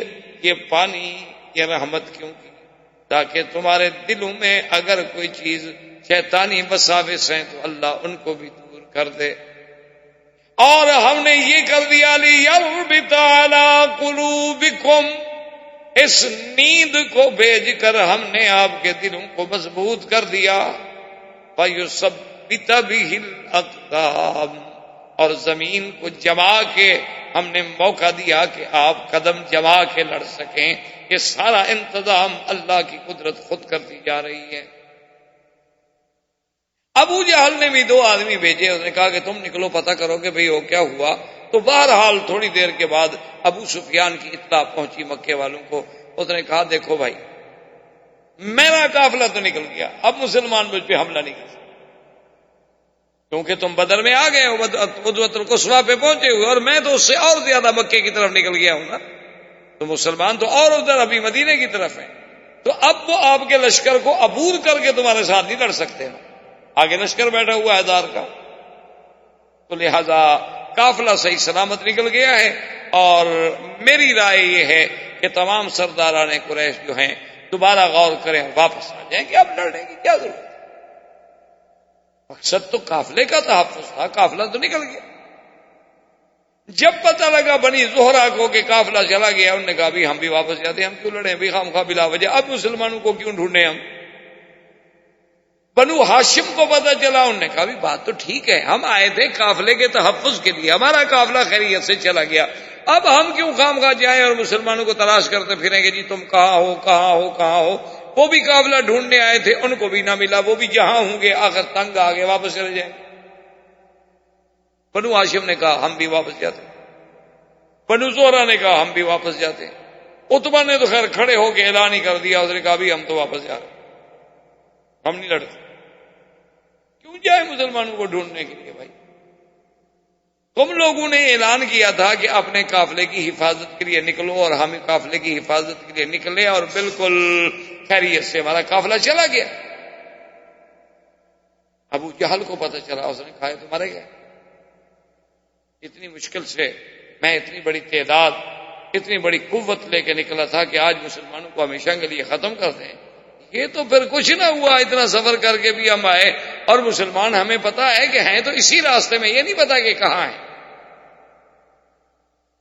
یہ پانی، یہ رحمت کیوں کی؟ تاکہ تمہارے دلوں میں اگر کوئی چیز شیطانی وساوس ہیں تو اللہ ان کو بھی دور کر دے۔ اور ہم نے یہ کر دیا لِيَرْبِطَ عَلَىٰ قُلُوبِكُمْ، اس نیند کو بھیج کر ہم نے آپ کے دلوں کو مضبوط کر دیا، فَيُثَبِّتَ بِهِ الْأَقْدَامَ، اور زمین کو جما کے ہم نے موقع دیا کہ آپ قدم جما کے لڑ سکیں۔ یہ سارا انتظام اللہ کی قدرت خود کرتی جا رہی ہے۔ ابو جہل نے بھی 2 آدمی بھیجے، اس نے کہا کہ تم نکلو پتہ کرو کہ بھئی وہ کیا ہوا۔ تو بہرحال تھوڑی دیر کے بعد ابو سفیان کی اطلاع پہنچی مکے والوں کو، اس نے کہا دیکھو بھائی میرا قافلہ تو نکل گیا، اب مسلمان مجھ پہ حملہ نہیں کر سکتے، کیونکہ تم بدر میں آ گئے ہو، عدوۃ القصویٰ پہ پہنچے ہوئے، اور میں تو اس سے اور زیادہ مکے کی طرف نکل گیا ہوں نا، تو مسلمان تو اور ادھر ابھی مدینے کی طرف ہیں، تو اب وہ آپ کے لشکر کو عبور کر کے تمہارے ساتھ نہیں لڑ سکتے ہیں، آگے لشکر بیٹھا ہوا ہے 1000 کا، تو لہذا قافلہ صحیح سلامت نکل گیا ہے، اور میری رائے یہ ہے کہ تمام سرداران قریش جو ہیں دوبارہ غور کریں اور واپس آ جائیں کہ اب لڑنے کی کیا ضرورت ہے، مقصد تو قافلے کا تحفظ تھا، قافلہ تو نکل گیا۔ جب پتہ لگا بنی زہرہ کو کہ قافلہ چلا گیا، انہوں نے کہا بھی ہم بھی واپس جاتے ہیں، ہم کیوں لڑیں بھی خامخواہ بلا وجہ، اب مسلمانوں کو کیوں ڈھونڈیں ہم۔ بنو ہاشم کو پتہ چلا، انہوں نے کہا بھی بات تو ٹھیک ہے، ہم آئے تھے قافلے کے تحفظ کے لیے، ہمارا قافلہ خیریت سے چلا گیا، اب ہم کیوں خامخواہ جائیں اور مسلمانوں کو تلاش کرتے پھریں گے جی تم کہاں ہو کہاں ہو کہاں ہو۔ وہ بھی قافلہ ڈھونڈنے آئے تھے، ان کو بھی نہ ملا، وہ بھی جہاں ہوں گے آخر تنگ آ گئے، واپس چلے جائیں۔ بنو ہاشم نے کہا ہم بھی واپس جاتے، بنو زہرہ نے کہا ہم بھی واپس جاتے، عتبہ نے تو خیر کھڑے ہو کے اعلان ہی کر دیا، اس نے کہا بھی ہم تو واپس جا رہے ہیں، ہم نہیں لڑتے، کیوں جائے مسلمانوں کو ڈھونڈنے کے لیے۔ بھائی تم لوگوں نے اعلان کیا تھا کہ اپنے قافلے کی حفاظت کے لیے نکلو، اور ہم قافلے کی حفاظت کے لیے نکلے، اور بالکل خیریت سے ہمارا قافلہ چلا گیا۔ ابو جہل کو پتہ چلا، اس نے کہا تمہارے گئے، اتنی مشکل سے میں اتنی بڑی تعداد اتنی بڑی قوت لے کے نکلا تھا کہ آج مسلمانوں کو ہمیشہ کے لیے ختم کر دیں، یہ تو پھر کچھ نہ ہوا، اتنا سفر کر کے بھی ہم آئے، اور مسلمان ہمیں پتا ہے کہ ہیں تو اسی راستے میں، یہ نہیں پتا کہ کہاں ہیں۔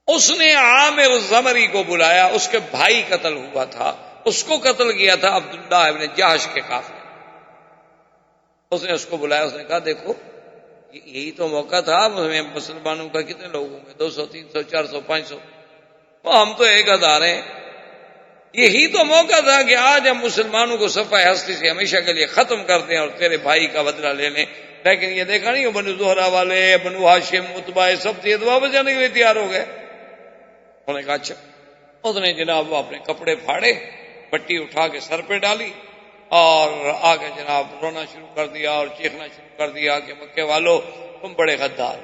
اس نے عامر الزمری کو بلایا، اس کے بھائی قتل ہوا تھا، اس کو قتل کیا تھا عبداللہ ابن جہش کے قافلے، اس نے اس کو بلایا، اس نے کہا دیکھو یہی تو موقع تھا، مسلمانوں کا کتنے لوگ ہوں گے، 200 300 400 500، ہم تو 1000 ہیں، یہی تو موقع تھا کہ آج ہم مسلمانوں کو صفحہ ہستی سے ہمیشہ کے لیے ختم کر دیں اور تیرے بھائی کا بدلہ لے لیں، لیکن یہ دیکھا نہیں وہ بنو زہرہ والے، بنو ہاشم، عتبہ، سب سے واپس جانے کے لیے تیار ہو گئے۔ انہوں نے کہا اچھا، اس نے جناب وہ اپنے کپڑے پھاڑے، پٹی اٹھا کے سر پہ ڈالی، اور آگے جناب رونا شروع کر دیا اور چیخنا شروع کر دیا کہ مکے والو تم بڑے غدار،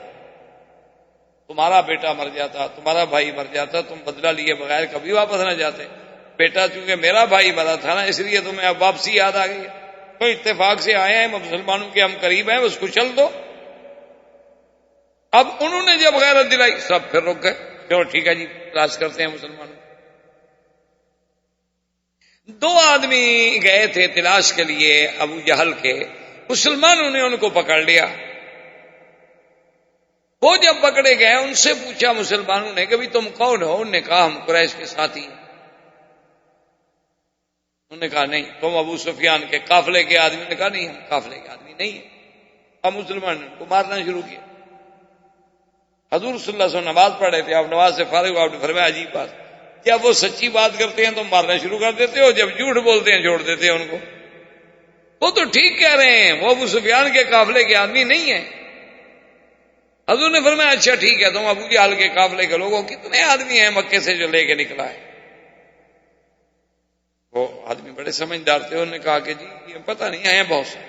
تمہارا بیٹا مر جاتا، تمہارا بھائی مر جاتا، تم بدلہ لیے بغیر کبھی واپس نہ جاتے، بیٹا چونکہ میرا بھائی مرا تھا نا اس لیے تمہیں اب واپسی یاد آ گئی ہے، کوئی اتفاق سے آئے ہیں مسلمانوں کے، ہم قریب ہیں، اس کو چل دو۔ اب انہوں نے جب غیرت دلائی سب پھر رک گئے، چلو ٹھیک ہے جی تلاش کرتے ہیں مسلمانوں۔ 2 آدمی گئے تھے تلاش کے لیے ابو جہل کے، مسلمانوں نے ان کو پکڑ لیا، وہ جب پکڑے گئے ان سے پوچھا مسلمانوں نے کہ بھی تم کون ہو، انہوں نے کہا ہم قریش کے ساتھی ہیں، انہوں نے کہا نہیں تم ابو سفیان کے قافلے کے آدمی، نے کہا نہیں ہم قافلے کے آدمی نہیں ہیں، اب مسلمان نے ان کو مارنا شروع کیا۔ حضور صلی اللہ علیہ وسلم نماز پڑھ رہے تھے، آپ نماز سے فارغ ہو، آپ نے فرمایا عجیب بات، جب وہ سچی بات کرتے ہیں تو مارنا شروع کر دیتے ہو، جب جھوٹ بولتے ہیں چھوڑ دیتے ہیں ان کو، وہ تو ٹھیک کہہ رہے ہیں، وہ ابو سفیان کے قافلے کے آدمی نہیں ہیں۔ حضور نے فرمایا اچھا ٹھیک ہے، تم ابو جہل کے قافلے کے لوگوں کتنے آدمی ہیں مکے سے جو لے کے نکلا ہے؟ وہ آدمی بڑے سمجھدار تھے، انہوں نے کہا کہ جی یہ پتہ نہیں ہیں بہت سے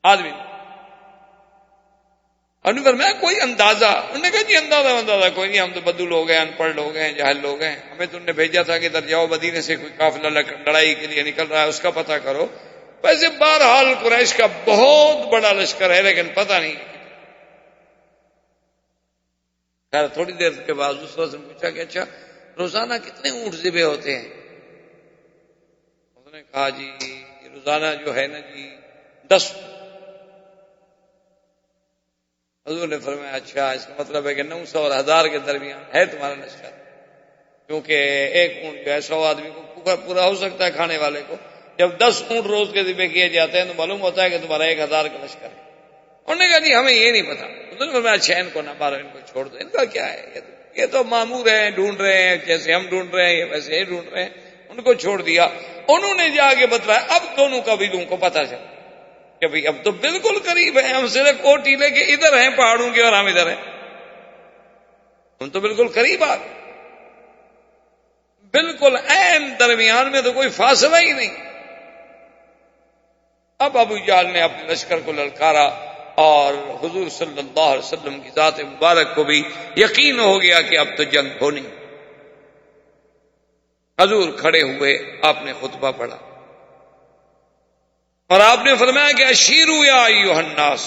آدمی، انہوں نے فرمایا کوئی اندازہ؟ انہوں نے کہا جی اندازہ کوئی نہیں، ہم تو بدو لوگ ہیں، ان پڑھ لوگ ہیں، جاہل لوگ ہیں، ہمیں تو انہوں نے بھیجا تھا کہ ادھر جاؤ مدینے سے کوئی قافلہ لڑائی کے لیے نکل رہا ہے اس کا پتہ کرو۔ ویسے بہرحال قریش کا بہت بڑا لشکر ہے لیکن پتہ نہیں۔ خیر تھوڑی دیر کے بعد اس وقت نے پوچھا کہ اچھا روزانہ کتنے اونٹ ذبح ہوتے ہیں؟ اس نے کہا جی روزانہ جو ہے نا جی 10۔ حضور نے فرمایا اچھا، اس کا مطلب ہے کہ 900 اور 1000 کے درمیان ہے تمہارا لشکر، کیونکہ ایک اونٹ جو ہے 100 آدمی کو پورا ہو سکتا ہے کھانے والے کو۔ جب 10 اونٹ روز کے ذبح کیے جاتے ہیں تو معلوم ہوتا ہے کہ تمہارا 1000 کا لشکر ہے۔ انہوں نے کہا جی ہمیں یہ نہیں پتا۔ حضور نے فرمایا اچھا ان کو نہ مارو، ان کو چھوڑ دو، ان کا کیا ہے، یہ تو مامور ہیں، ڈھونڈ رہے ہیں، جیسے ہم ڈھونڈ رہے ہیں یہ ویسے ہی ڈھونڈ رہے ہیں۔ ان کو چھوڑ دیا۔ انہوں نے جا کے بتلایا، اب دونوں قبیلوں کو پتا چلا کہ بھئی اب تو بالکل قریب ہیں، ہم صرف وہ ٹیلے کے ادھر ہیں پہاڑوں کے اور ہم ادھر ہیں، ہم تو بالکل قریب آ گئے، بالکل عین درمیان میں تو کوئی فاصلہ ہی نہیں۔ اب ابو جہل نے اپنے لشکر کو للکارا اور حضور صلی اللہ علیہ وسلم کی ذات مبارک کو بھی یقین ہو گیا کہ اب تو جنگ ہونی۔ حضور کھڑے ہوئے، آپ نے خطبہ پڑھا اور آپ نے فرمایا کہ اشیروا یا ایھا الناس،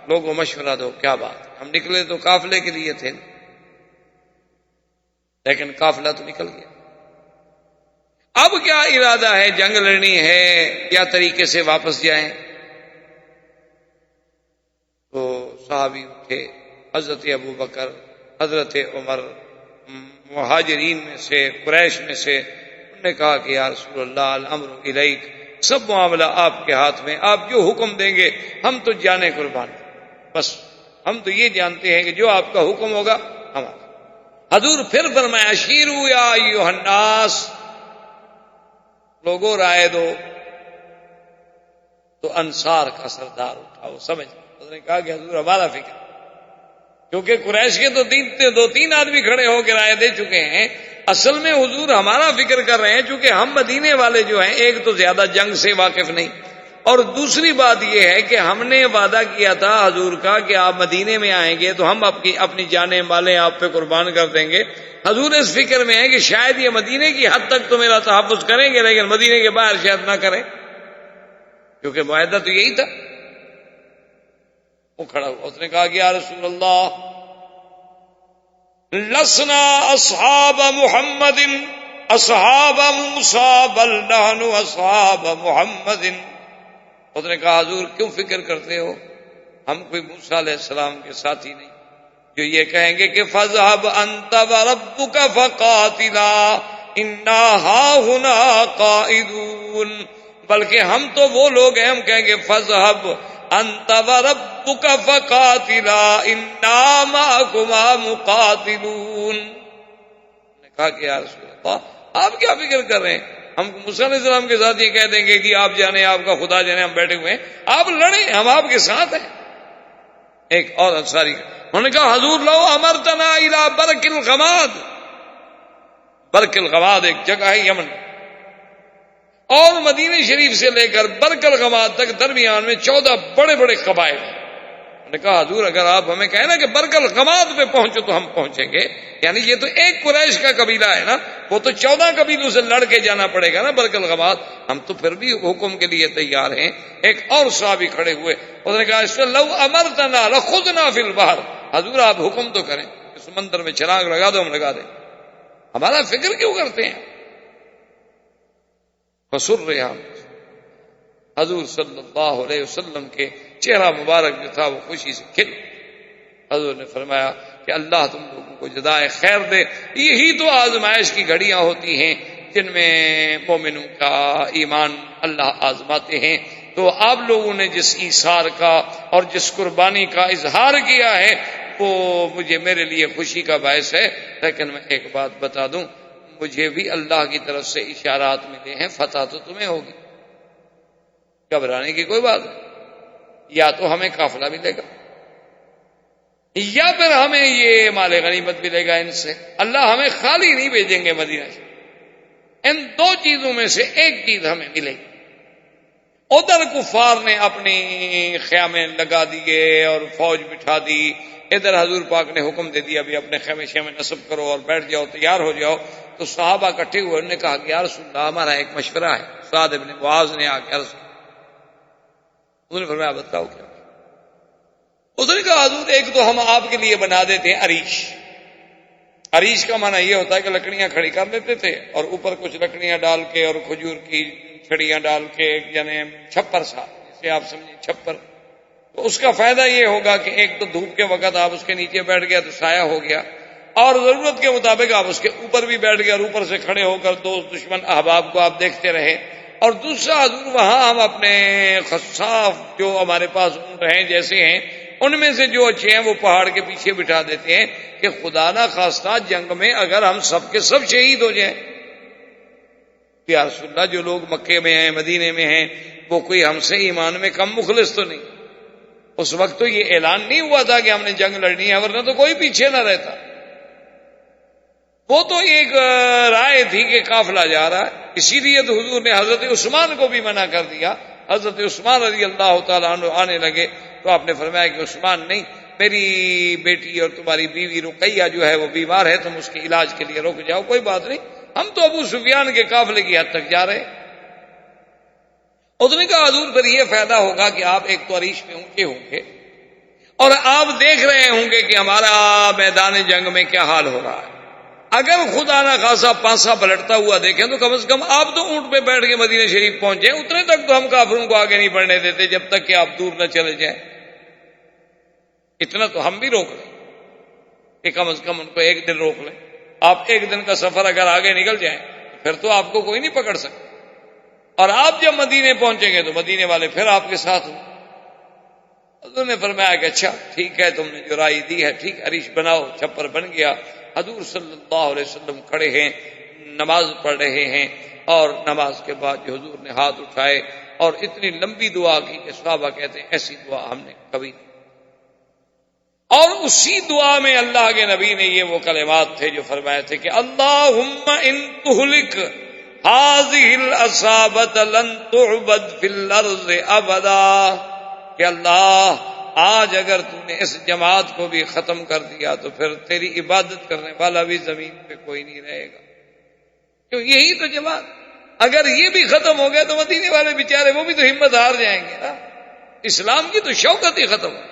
لوگوں مشورہ دو، کیا بات، ہم نکلے تو قافلے کے لیے تھے لیکن قافلہ تو نکل گیا، اب کیا ارادہ ہے، جنگ لڑنی ہے یا طریقے سے واپس جائیں؟ تو صحابی اٹھے، حضرت ابو بکر، حضرت عمر، مہاجرین میں سے، قریش میں سے، انہوں نے کہا کہ یا رسول اللہ الامر الیک، سب معاملہ آپ کے ہاتھ میں، آپ جو حکم دیں گے ہم تو جانے قربان، بس ہم تو یہ جانتے ہیں کہ جو آپ کا حکم ہوگا ہمارا۔ حضور پھر فرمایا اشیروا یا ایھا الناس، لوگوں رائے دو۔ تو انصار کا سردار اٹھا، وہ سمجھ، اس نے کہا کہ حضور ہمارا فکر، کیونکہ قریش کے تو 2-3 آدمی کھڑے ہو کے رائے دے چکے ہیں، اصل میں حضور ہمارا فکر کر رہے ہیں، چونکہ ہم مدینے والے جو ہیں ایک تو زیادہ جنگ سے واقف نہیں، اور دوسری بات یہ ہے کہ ہم نے وعدہ کیا تھا حضور کا کہ آپ مدینے میں آئیں گے تو ہم اپنی جانیں مالیں آپ پہ قربان کر دیں گے۔ حضور اس فکر میں ہے کہ شاید یہ مدینے کی حد تک تو میرا تحفظ کریں گے لیکن مدینے کے باہر شاید نہ کریں، کیونکہ معاہدہ تو یہی تھا۔ وہ کھڑا ہوا، اس نے کہا کہ یا رسول اللہ لسنا اصحاب محمد اصحاب موسیٰ بل نحن اصحاب محمد۔ اس نے کہا حضور کیوں فکر کرتے ہو، ہم کوئی موسیٰ علیہ السلام کے ساتھی نہیں جو یہ کہیں گے کہ فَاذْهَبْ أَنْتَ وَرَبُّكَ فَقَاتِلَا إِنَّا هَاهُنَا قَاعِدُونَ، بلکہ ہم تو وہ لوگ ہیں، ہم کہیں گے فَاذْهَبْ أَنْتَ وَرَبُّكَ فَقَاتِلَا إِنَّا مَعَكُمَا مُقَاتِلُونَ۔ نے کہا کہ یا رسول اللہ آپ کیا فکر کر رہے ہیں، ہم موسیٰ علیہ السلام کے ساتھ یہ کہہ دیں گے کہ آپ جانے، آپ کا خدا جانے، ہم بیٹھے ہوئے ہیں، آپ لڑیں، ہم آپ کے ساتھ ہیں۔ ایک اور انصاری انہوں نے کہا حضور لو امرتنا الی برک الغماد، برک الغماد ایک جگہ ہے یمن، اور مدینہ شریف سے لے کر برک الغماد تک درمیان میں 14 بڑے بڑے قبائل ہیں۔ انہوں نے کہا حضور اگر آپ ہمیں کہیں نا کہ برک الغماد پہ پہنچو تو ہم پہنچیں گے، یعنی یہ تو ایک قریش کا قبیلہ ہے نا، وہ تو 14 قبیلوں سے لڑ کے جانا پڑے گا نا برک الغماد، ہم تو پھر بھی حکم کے لیے تیار ہیں۔ ایک اور صحابی کھڑے ہوئے، اس نے کہا لو امرتنا لخذنا فی البحر، حضور آپ حکم تو کریں، سمندر میں چھلانگ لگا دو، ہم لگا دیں، ہمارا فکر کیوں کرتے ہیں؟ فسر رہا، حضور صلی اللہ علیہ وسلم کے چہرہ مبارک جو تھا وہ خوشی سے کھل۔ حضور نے فرمایا کہ اللہ تم لوگوں کو جزائے خیر دے، یہی تو آزمائش کی گھڑیاں ہوتی ہیں جن میں مومنوں کا ایمان اللہ آزماتے ہیں۔ تو آپ لوگوں نے جس ایثار کا اور جس قربانی کا اظہار کیا ہے وہ مجھے میرے لیے خوشی کا باعث ہے، لیکن میں ایک بات بتا دوں، مجھے بھی اللہ کی طرف سے اشارات ملے ہیں، فتح تو تمہیں ہوگی، گھبرانے کی کوئی بات نہیں، یا تو ہمیں قافلہ ملے گا یا پھر ہمیں یہ مال غنیمت ملے گا، ان سے اللہ ہمیں خالی نہیں بھیجیں گے مدینہ سے، ان 2 چیزوں میں سے ایک چیز ہمیں ملے گی۔ ادھر کفار نے اپنی خیمے لگا دیے اور فوج بٹھا دی، ادھر حضور پاک نے حکم دے دیا بھی اپنے خیمے شیمے نصب کرو اور بیٹھ جاؤ، تیار ہو جاؤ۔ تو صحابہ اکٹھے ہوئے، انہوں نے کہا کہ یا رسول اللہ ہمارا ایک مشورہ ہے۔ سعد بن معاذ نے آ کے عرض کی، انہوں نے فرمایا بتاؤ کیا؟ اس نے کہا حضور ایک تو ہم آپ کے لیے بنا دیتے ہیں عریش، عریش کا معنی یہ ہوتا ہے کہ لکڑیاں کھڑی کر لیتے تھے اور اوپر کچھ لکڑیاں ڈال کے اور کھجور کی چھڑیاں ڈال کے، یعنی چھپر سا، جسے آپ سمجھیں چھپر، تو اس کا فائدہ یہ ہوگا کہ ایک تو دھوپ کے وقت آپ اس کے نیچے بیٹھ گیا تو سایہ ہو گیا، اور ضرورت کے مطابق آپ اس کے اوپر بھی بیٹھ گئے اور اوپر سے کھڑے ہو کر دوست دشمن احباب کو آپ دیکھتے رہے۔ اور دوسرا حضور وہاں ہم اپنے خصاف جو ہمارے پاس اونٹ ہیں جیسے ہیں ان میں سے جو اچھے ہیں وہ پہاڑ کے پیچھے بٹھا دیتے ہیں کہ خدا نہ خواستہ جنگ میں اگر ہم سب کے سب شہید ہو جائیں۔ یا رسول اللہ جو لوگ مکے میں ہیں مدینے میں ہیں وہ کوئی ہم سے ایمان میں کم مخلص تو نہیں؟ اس وقت تو یہ اعلان نہیں ہوا تھا کہ ہم نے جنگ لڑنی ہے، ورنہ تو کوئی پیچھے نہ رہتا۔ وہ تو ایک رائے تھی کہ قافلہ جا رہا ہے، اسی لیے تو حضور نے حضرت عثمان کو بھی منع کر دیا۔ حضرت عثمان رضی اللہ تعالیٰ عنہ آنے لگے تو آپ نے فرمایا کہ عثمان نہیں، میری بیٹی اور تمہاری بیوی رقیہ جو ہے وہ بیمار ہے، تم اس کے علاج کے لیے رک جاؤ، کوئی بات نہیں، ہم تو ابو سفیان کے قافلے کی حد تک جا رہے۔ اس نے کہا حضور پھر یہ فائدہ ہوگا کہ آپ ایک تو عریش میں اونچے ہوں گے اور آپ دیکھ رہے ہوں گے کہ ہمارا میدان جنگ میں کیا حال ہو رہا ہے۔ اگر خدا نہ خاصا پانسا پلٹتا ہوا دیکھیں تو کم از کم آپ تو اونٹ پہ بیٹھ کے مدینہ شریف پہنچے، اتنے تک تو ہم کافروں کو آگے نہیں بڑھنے دیتے جب تک کہ آپ دور نہ چلے جائیں۔ اتنا تو ہم بھی روک لیں کہ کم از کم ان کو ایک دن روک لیں۔ آپ ایک دن کا سفر اگر آگے نکل جائیں پھر تو آپ کو کوئی نہیں پکڑ سکتا، اور آپ جب مدینے پہنچیں گے تو مدینے والے پھر آپ کے ساتھ ہوں۔ حضور نے فرمایا کہ اچھا ٹھیک ہے، تم نے جو رائے دی ہے ٹھیک، عریش بناؤ، چھپر بن گیا۔ حضور صلی اللہ علیہ وسلم کھڑے ہیں، نماز پڑھ رہے ہیں، اور نماز کے بعد جو حضور نے ہاتھ اٹھائے اور اتنی لمبی دعا کی کہ صحابہ کہتے ہیں ایسی دعا ہم نے کبھی نہیں۔ اور اسی دعا میں اللہ کے نبی نے یہ وہ کلمات تھے جو فرمائے تھے کہ اللہم ان تہلک هذه العصابة لن تعبد في الارض ابدا، کہ اللہ آج اگر تو نے اس جماعت کو بھی ختم کر دیا تو پھر تیری عبادت کرنے والا بھی زمین پہ کوئی نہیں رہے گا۔ کیوں یہی تو جماعت، اگر یہ بھی ختم ہو گیا تو مدینے والے بیچارے وہ بھی تو ہمت ہار جائیں گے نا، اسلام کی تو شوکت ہی ختم ہو۔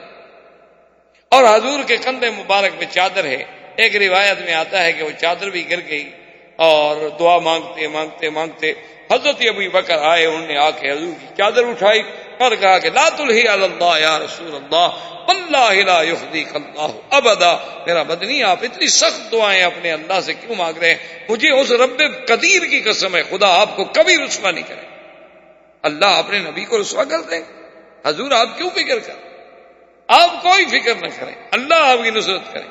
اور حضور کے کندھے مبارک میں چادر ہے، ایک روایت میں آتا ہے کہ وہ چادر بھی گر گئی، اور دعا مانگتے مانگتے مانگتے حضرت ابو بکر آئے، انہوں نے آ کے حضور کی چادر اٹھائی اور کہا کہ لا تلہی علی اللہ یا رسول اللہ واللہ لا یخزیک اللہ ابدا۔ میرا مدنی آپ اتنی سخت دعائیں اپنے اللہ سے کیوں مانگ رہے ہیں؟ مجھے اس رب قدیر کی قسم ہے خدا آپ کو کبھی رسوا نہیں کرے۔ اللہ اپنے نبی کو رسوا کر دیں؟ حضور آپ کیوں فکر کریں؟ آپ کوئی فکر نہ کریں، اللہ آپ کی نصرت کرے۔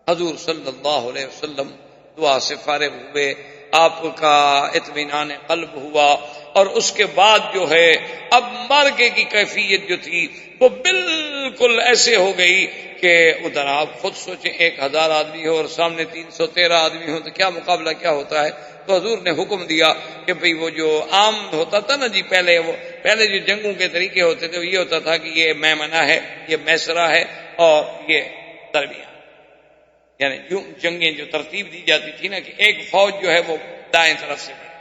حضور صلی اللہ علیہ وسلم دعا سے فارغ ہوئے، آپ کا اطمینان قلب ہوا، اور اس کے بعد جو ہے اب مارکے کی کیفیت جو تھی وہ بالکل ایسے ہو گئی کہ ادھر آپ خود سوچیں 1000 آدمی ہو اور سامنے 313 آدمی ہو تو کیا مقابلہ کیا ہوتا ہے۔ تو حضور نے حکم دیا کہ بھئی وہ جو عام ہوتا تھا نا جی، پہلے جو جنگوں کے طریقے ہوتے تھے وہ یہ ہوتا تھا کہ یہ میمنہ ہے، یہ میسرہ ہے، اور یہ درمیان، یعنی جنگیں جو ترتیب دی جاتی تھی نا کہ ایک فوج جو ہے وہ دائیں طرف سے بڑھے،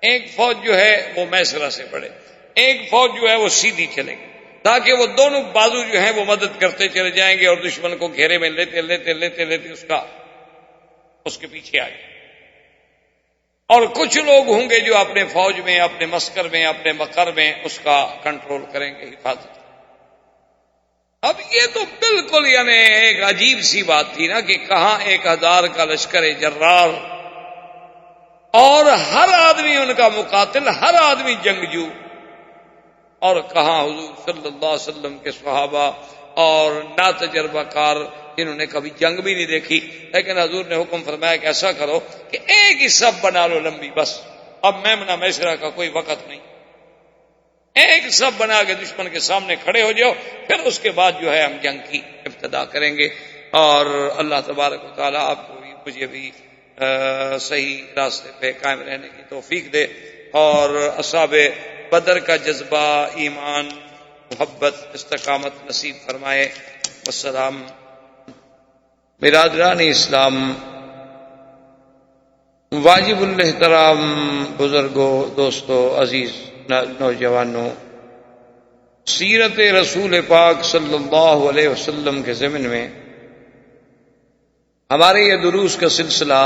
ایک فوج جو ہے وہ میسرہ سے بڑھے، ایک فوج جو ہے وہ سیدھی چلے گی، تاکہ وہ دونوں بازو جو ہیں وہ مدد کرتے چلے جائیں گے اور دشمن کو گھیرے میں لیتے لیتے لیتے لیتے اس کے پیچھے آ جائیں۔ اور کچھ لوگ ہوں گے جو اپنے فوج میں، اپنے مسکر میں، اپنے مقر میں اس کا کنٹرول کریں گے، حفاظت۔ اب یہ تو بالکل یعنی ایک عجیب سی بات تھی نا کہ کہاں 1000 کا لشکر جرار اور ہر آدمی ان کا مقاتل، ہر آدمی جنگجو، اور کہاں حضور صلی اللہ علیہ وسلم کے صحابہ اور نا تجربہ کار جنہوں نے کبھی جنگ بھی نہیں دیکھی، لیکن حضور نے حکم فرمایا کہ ایسا کرو کہ ایک ہی صف بنا لو لمبی، بس اب میمنہ میسرہ کا کوئی وقت نہیں، ایک صف بنا کے دشمن کے سامنے کھڑے ہو جاؤ، پھر اس کے بعد جو ہے ہم جنگ کی ابتدا کریں گے۔ اور اللہ تبارک و تعالیٰ آپ کو بھی مجھے بھی صحیح راستے پہ قائم رہنے کی توفیق دے، اور اصحاب بدر کا جذبہ، ایمان، محبت، استقامت نصیب فرمائے۔ والسلام۔ برادران اسلام، واجب الاحترام بزرگوں، دوستوں، عزیز نوجوانوں، سیرت رسول پاک صلی اللہ علیہ وسلم کے ضمن میں ہمارے یہ دروس کا سلسلہ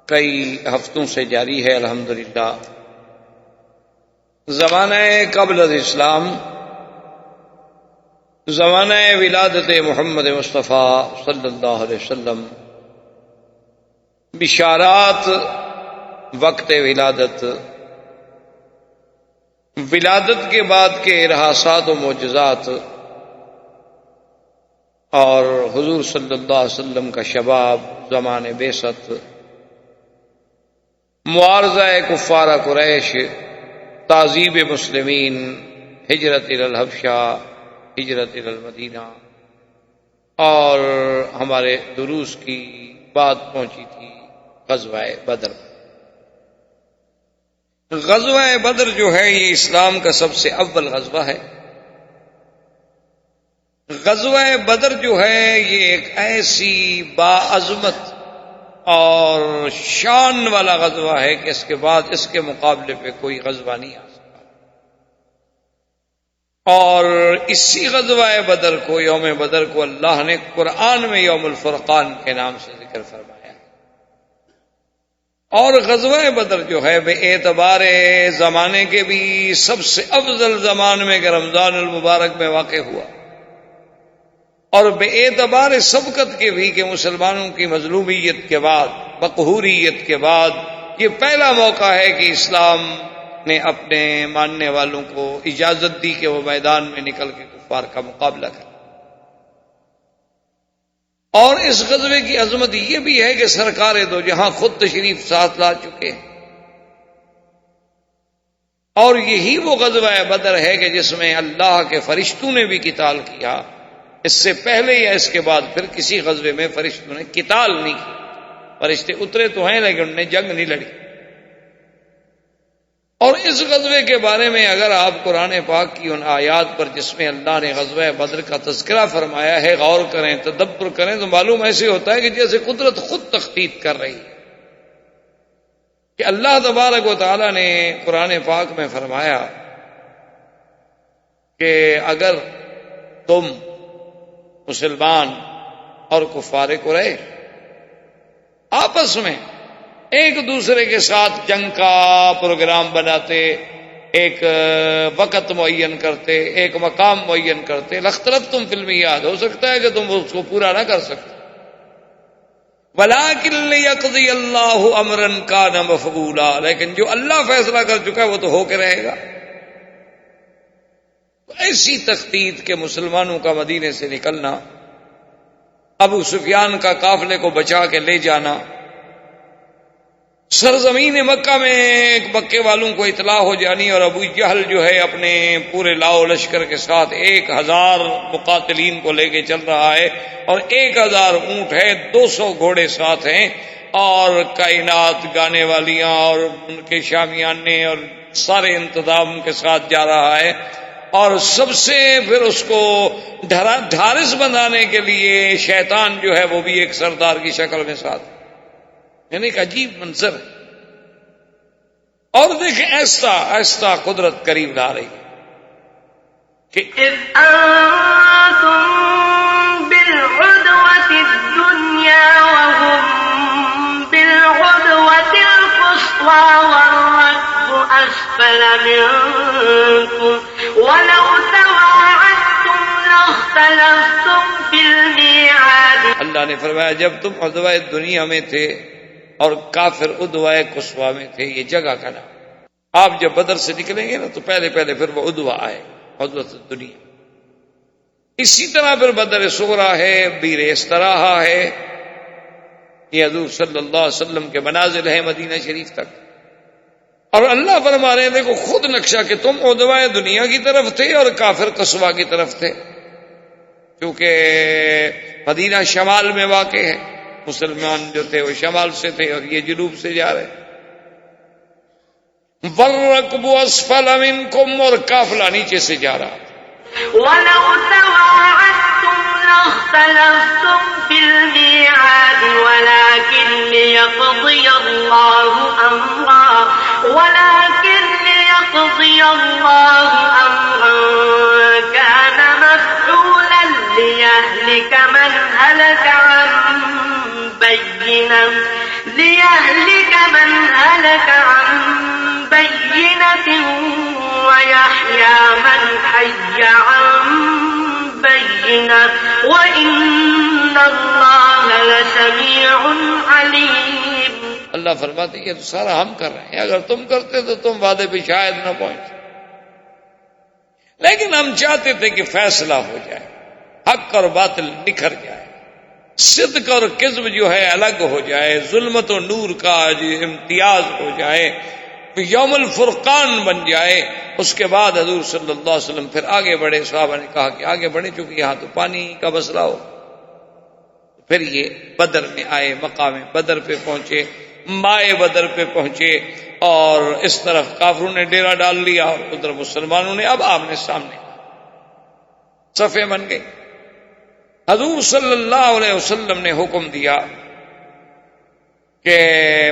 کئی ہفتوں سے جاری ہے الحمدللہ۔ زمانہ قبل از اسلام زمانہ ولادت محمد مصطفیٰ صلی اللہ علیہ وسلم، بشارات وقت ولادت، ولادت کے بعد کے ارحاسات و معجزات، اور حضور صلی اللہ علیہ وسلم کا شباب، زمان بعثت، معارضہ کفار قریش، تعذیب مسلمین، ہجرت الی الحبشہ، ہجرت الی المدینہ، اور ہمارے دروس کی بات پہنچی تھی غزوہ بدر۔ غزوہ بدر جو ہے یہ اسلام کا سب سے اول غزوہ ہے۔ غزوہ بدر جو ہے یہ ایک ایسی باعظمت اور شان والا غزوہ ہے کہ اس کے بعد اس کے مقابلے پہ کوئی غزوہ نہیں آ سکتا، اور اسی غزوہ بدر کو، یوم بدر کو، اللہ نے قرآن میں یوم الفرقان کے نام سے ذکر فرمایا ہے۔ اور غزوہ بدر جو ہے بے اعتبار زمانے کے بھی سب سے افضل زمان میں کہ رمضان المبارک میں واقع ہوا، اور بے اعتبار سبقت کے بھی کہ مسلمانوں کی مظلومیت کے بعد، مقہوریت کے بعد یہ پہلا موقع ہے کہ اسلام نے اپنے ماننے والوں کو اجازت دی کہ وہ میدان میں نکل کے کفار کا مقابلہ کریں۔ اور اس غزوے کی عظمت یہ بھی ہے کہ سرکار دو جہاں خود تشریف ساتھ لا چکے ہیں، اور یہی وہ غزوہ بدر ہے کہ جس میں اللہ کے فرشتوں نے بھی قتال کیا۔ اس سے پہلے یا اس کے بعد پھر کسی غزوے میں فرشتوں نے قتال نہیں کیا۔ فرشتے اترے تو ہیں لیکن انہوں نے جنگ نہیں لڑی۔ اور اس غزوے کے بارے میں اگر آپ قرآن پاک کی ان آیات پر جس میں اللہ نے غزوہ بدر کا تذکرہ فرمایا ہے غور کریں، تدبر کریں، تو معلوم ایسے ہوتا ہے کہ جیسے قدرت خود تخطیط کر رہی ہے کہ اللہ تبارک و تعالی نے قرآن پاک میں فرمایا کہ اگر تم مسلمان اور کفار قریش آپس میں ایک دوسرے کے ساتھ جنگ کا پروگرام بناتے، ایک وقت معین کرتے، ایک مقام معین کرتے، لاختلفتم فی المیعاد، ہو سکتا ہے کہ تم اس کو پورا نہ کر سکتے، ولیکن لیقضی اللہ امرا کان مفعولا، لیکن جو اللہ فیصلہ کر چکا ہے وہ تو ہو کے رہے گا۔ ایسی تخطیط کے مسلمانوں کا مدینے سے نکلنا، ابو سفیان کا قافلے کو بچا کے لے جانا، سرزمین مکہ میں مکے والوں کو اطلاع ہو جانی، اور ابو جہل جو ہے اپنے پورے لاؤ لشکر کے ساتھ 1000 مقاتلین کو لے کے چل رہا ہے، اور 1000 اونٹ ہے، 200 گھوڑے ساتھ ہیں، اور کائنات گانے والیاں اور ان کے شامیانے اور سارے انتظام کے ساتھ جا رہا ہے، اور سب سے پھر اس کو ڈھارس بنانے کے لیے شیطان جو ہے وہ بھی ایک سردار کی شکل میں ساتھ، یعنی ایک عجیب منظر ہے۔ اور دیکھیں ایسا ایسا قدرت قریب لا رہی ہے کہ
إذ أنتم بالعدوة الدنيا وهم بالعدوة القصوى والركب أسفل منكم ولو تواعدتم لاختلفتم في الميعاد۔
اللہ نے فرمایا جب تم عدوہ دنیا میں تھے اور کافر عدوہ قصویٰ میں تھے، یہ جگہ کا نام، آپ جب بدر سے نکلیں گے نا تو پہلے پھر وہ عدوہ آئے، عدوہ دنیا۔ اسی طرح پھر بدر صغریٰ ہے، بیر استراحہ ہے، یہ حضور صلی اللہ علیہ وسلم کے منازل ہیں مدینہ شریف تک۔ اور اللہ فرما رہے ہیں دیکھو خود نقشہ کہ تم عدوہ دنیا کی طرف تھے اور کافر قصویٰ کی طرف تھے، کیونکہ مدینہ شمال میں واقع ہے، مسلمان جو تھے وہ شمال سے تھے اور یہ جنوب سے جا رہے۔ وَالرَّكْبُ أَسْفَلَ مِنْكُمْ، اور قافلہ نیچے سے جا رہا۔
وَلَوْ تَوَاعَدتُّمْ لَاخْتَلَفْتُمْ فِي الْمِيعَادِ وَلَكِنْ لِيَقْضِيَ اللَّهُ أَمْرًا كَانَ مَفْعُولًا لِيَهْلِكَ مَنْ هَلَكَ عَنْ بَيِّنَةٍ وَيَحْيَى مَنْ حَيَّ عَنْ بينة وإن الله لسميع عليم.
اللہ فرماتے یہ تو سارا ہم کر رہے ہیں، اگر تم کرتے تو تم وعدے پہ شاید نہ پہنچتے، لیکن ہم چاہتے تھے کہ فیصلہ ہو جائے، حق اور باطل نکھر جائے، صدق اور کذب جو ہے الگ ہو جائے، ظلمت و نور کا امتیاز ہو جائے، یوم الفرقان بن جائے. اس کے بعد حضور صلی اللہ علیہ وسلم پھر آگے بڑھے. صحابہ نے کہا کہ آگے بڑھے چونکہ یہاں تو پانی کا مسئلہ ہو. پھر یہ بدر میں آئے، مقام بدر پہ پہنچے، مائے بدر پہ پہنچے، اور اس طرف کافروں نے ڈیرا ڈال لیا اور ادھر مسلمانوں نے اب آمنے سامنے صفیں بن گئی. حضور صلی اللہ علیہ وسلم نے حکم دیا کہ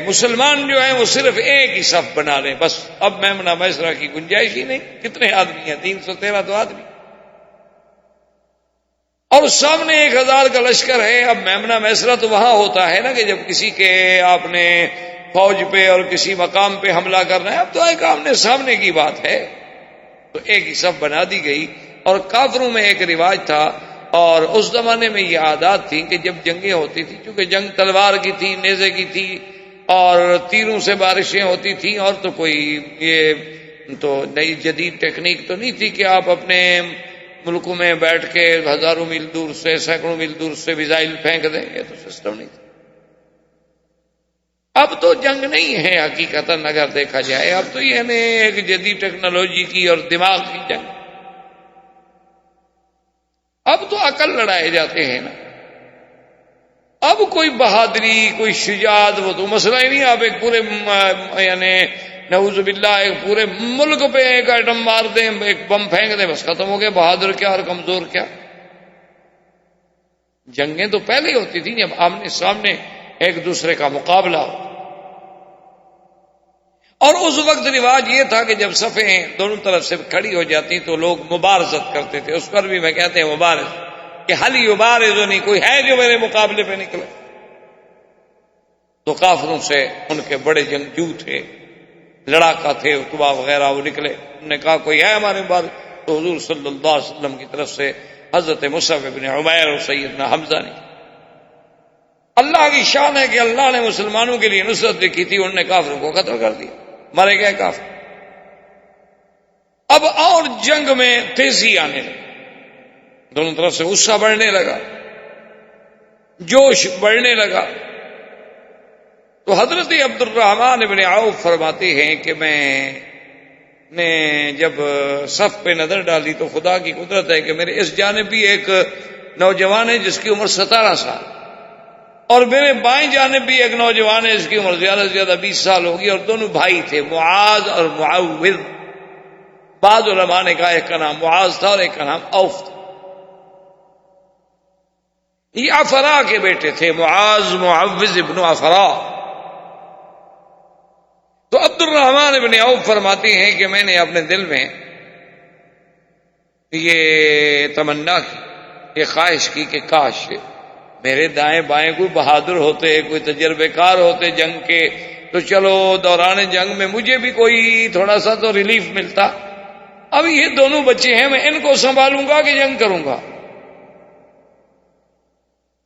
مسلمان جو ہیں وہ صرف ایک ہی صف بنا لیں، بس اب میمنہ میسرہ کی گنجائش ہی نہیں. کتنے آدمی ہیں؟ 313 تو آدمی، اور سامنے 1000 کا لشکر ہے. اب میمنہ میسرہ تو وہاں ہوتا ہے نا کہ جب کسی کے آپ نے فوج پہ اور کسی مقام پہ حملہ کرنا ہے. اب تو ایک آمنے سامنے کی بات ہے، تو ایک ہی صف بنا دی گئی. اور کافروں میں ایک رواج تھا، اور اس زمانے میں یہ عادات تھی کہ جب جنگیں ہوتی تھی، چونکہ جنگ تلوار کی تھی، نیزے کی تھی، اور تیروں سے بارشیں ہوتی تھیں، اور تو کوئی یہ تو نئی جدید ٹیکنیک تو نہیں تھی کہ آپ اپنے ملکوں میں بیٹھ کے ہزاروں میل دور سے، سینکڑوں میل دور سے میزائل پھینک دیں. یہ تو سسٹم نہیں تھا. اب تو جنگ نہیں ہے حقیقتاً اگر دیکھا جائے، اب تو یہ ایک جدید ٹیکنالوجی کی اور دماغ کی جنگ. اب تو عقل لڑائے جاتے ہیں نا. اب کوئی بہادری، کوئی شجاعت، وہ تو مسئلہ ہی نہیں. آپ ایک پورے یعنی نعوذ باللہ ایک پورے ملک پہ ایک ایٹم مار دیں، ایک بم پھینک دیں، بس ختم ہو گیا. بہادر کیا اور کمزور کیا. جنگیں تو پہلے ہوتی تھیں جب آمنے سامنے ایک دوسرے کا مقابلہ ہو. اور اس وقت رواج یہ تھا کہ جب صفیں دونوں طرف سے کھڑی ہو جاتی تو لوگ مبارزت کرتے تھے. اس پر بھی میں کہتے ہیں مبارز، کہ حل یبارزنی، کوئی ہے جو میرے مقابلے پہ نکلے. تو کافروں سے ان کے بڑے جنگجو تھے، لڑاکا تھے، اتبا وغیرہ، وہ نکلے. انہوں نے کہا کوئی ہے ہمارے بعد؟ تو حضور صلی اللہ علیہ وسلم کی طرف سے حضرت مصعب بن عمیر اور سیدنا حمزہ نے. اللہ کی شان ہے کہ اللہ نے مسلمانوں کے لیے نصرت لکھی تھی، انہوں نے کافروں کو قتل کر دیا، مرے گئے کافر. اب اور جنگ میں تیزی آنے لگی، دونوں طرف سے غصہ بڑھنے لگا، جوش بڑھنے لگا. تو حضرت عبد الرحمن بن عوف فرماتے ہیں کہ میں نے جب صف پہ نظر ڈالی تو خدا کی قدرت ہے کہ میرے اس جانب بھی ایک نوجوان ہے جس کی عمر 17 سال، اور میرے بائیں جانب بھی ایک نوجوان ہے جس کی عمر زیادہ سے زیادہ 20 سال ہوگی، اور دونوں بھائی تھے، معاذ اور معوذ. بعض علماء نے کہا ایک کا نام معاذ تھا اور ایک کا نام عوف تھا. یہ افرا کے بیٹے تھے، معاذ معوذ ابن افرا. تو عبد الرحمن ابن عوف فرماتے ہیں کہ میں نے اپنے دل میں یہ تمنا کی، یہ خواہش کی کہ کاش میرے دائیں بائیں کوئی بہادر ہوتے، کوئی تجربے کار ہوتے جنگ کے، تو چلو دوران جنگ میں مجھے بھی کوئی تھوڑا سا تو ریلیف ملتا. اب یہ دونوں بچے ہیں، میں ان کو سنبھالوں گا کہ جنگ کروں گا.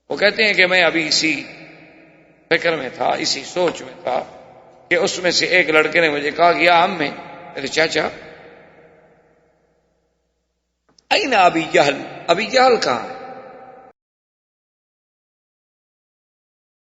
وہ کہتے ہیں کہ میں ابھی اسی فکر میں تھا، اسی سوچ میں تھا کہ اس میں سے ایک لڑکے نے مجھے کہا کہ یا ہم میں میرے چاچا، این ابی جہل، ابی جہل کہاں ہے؟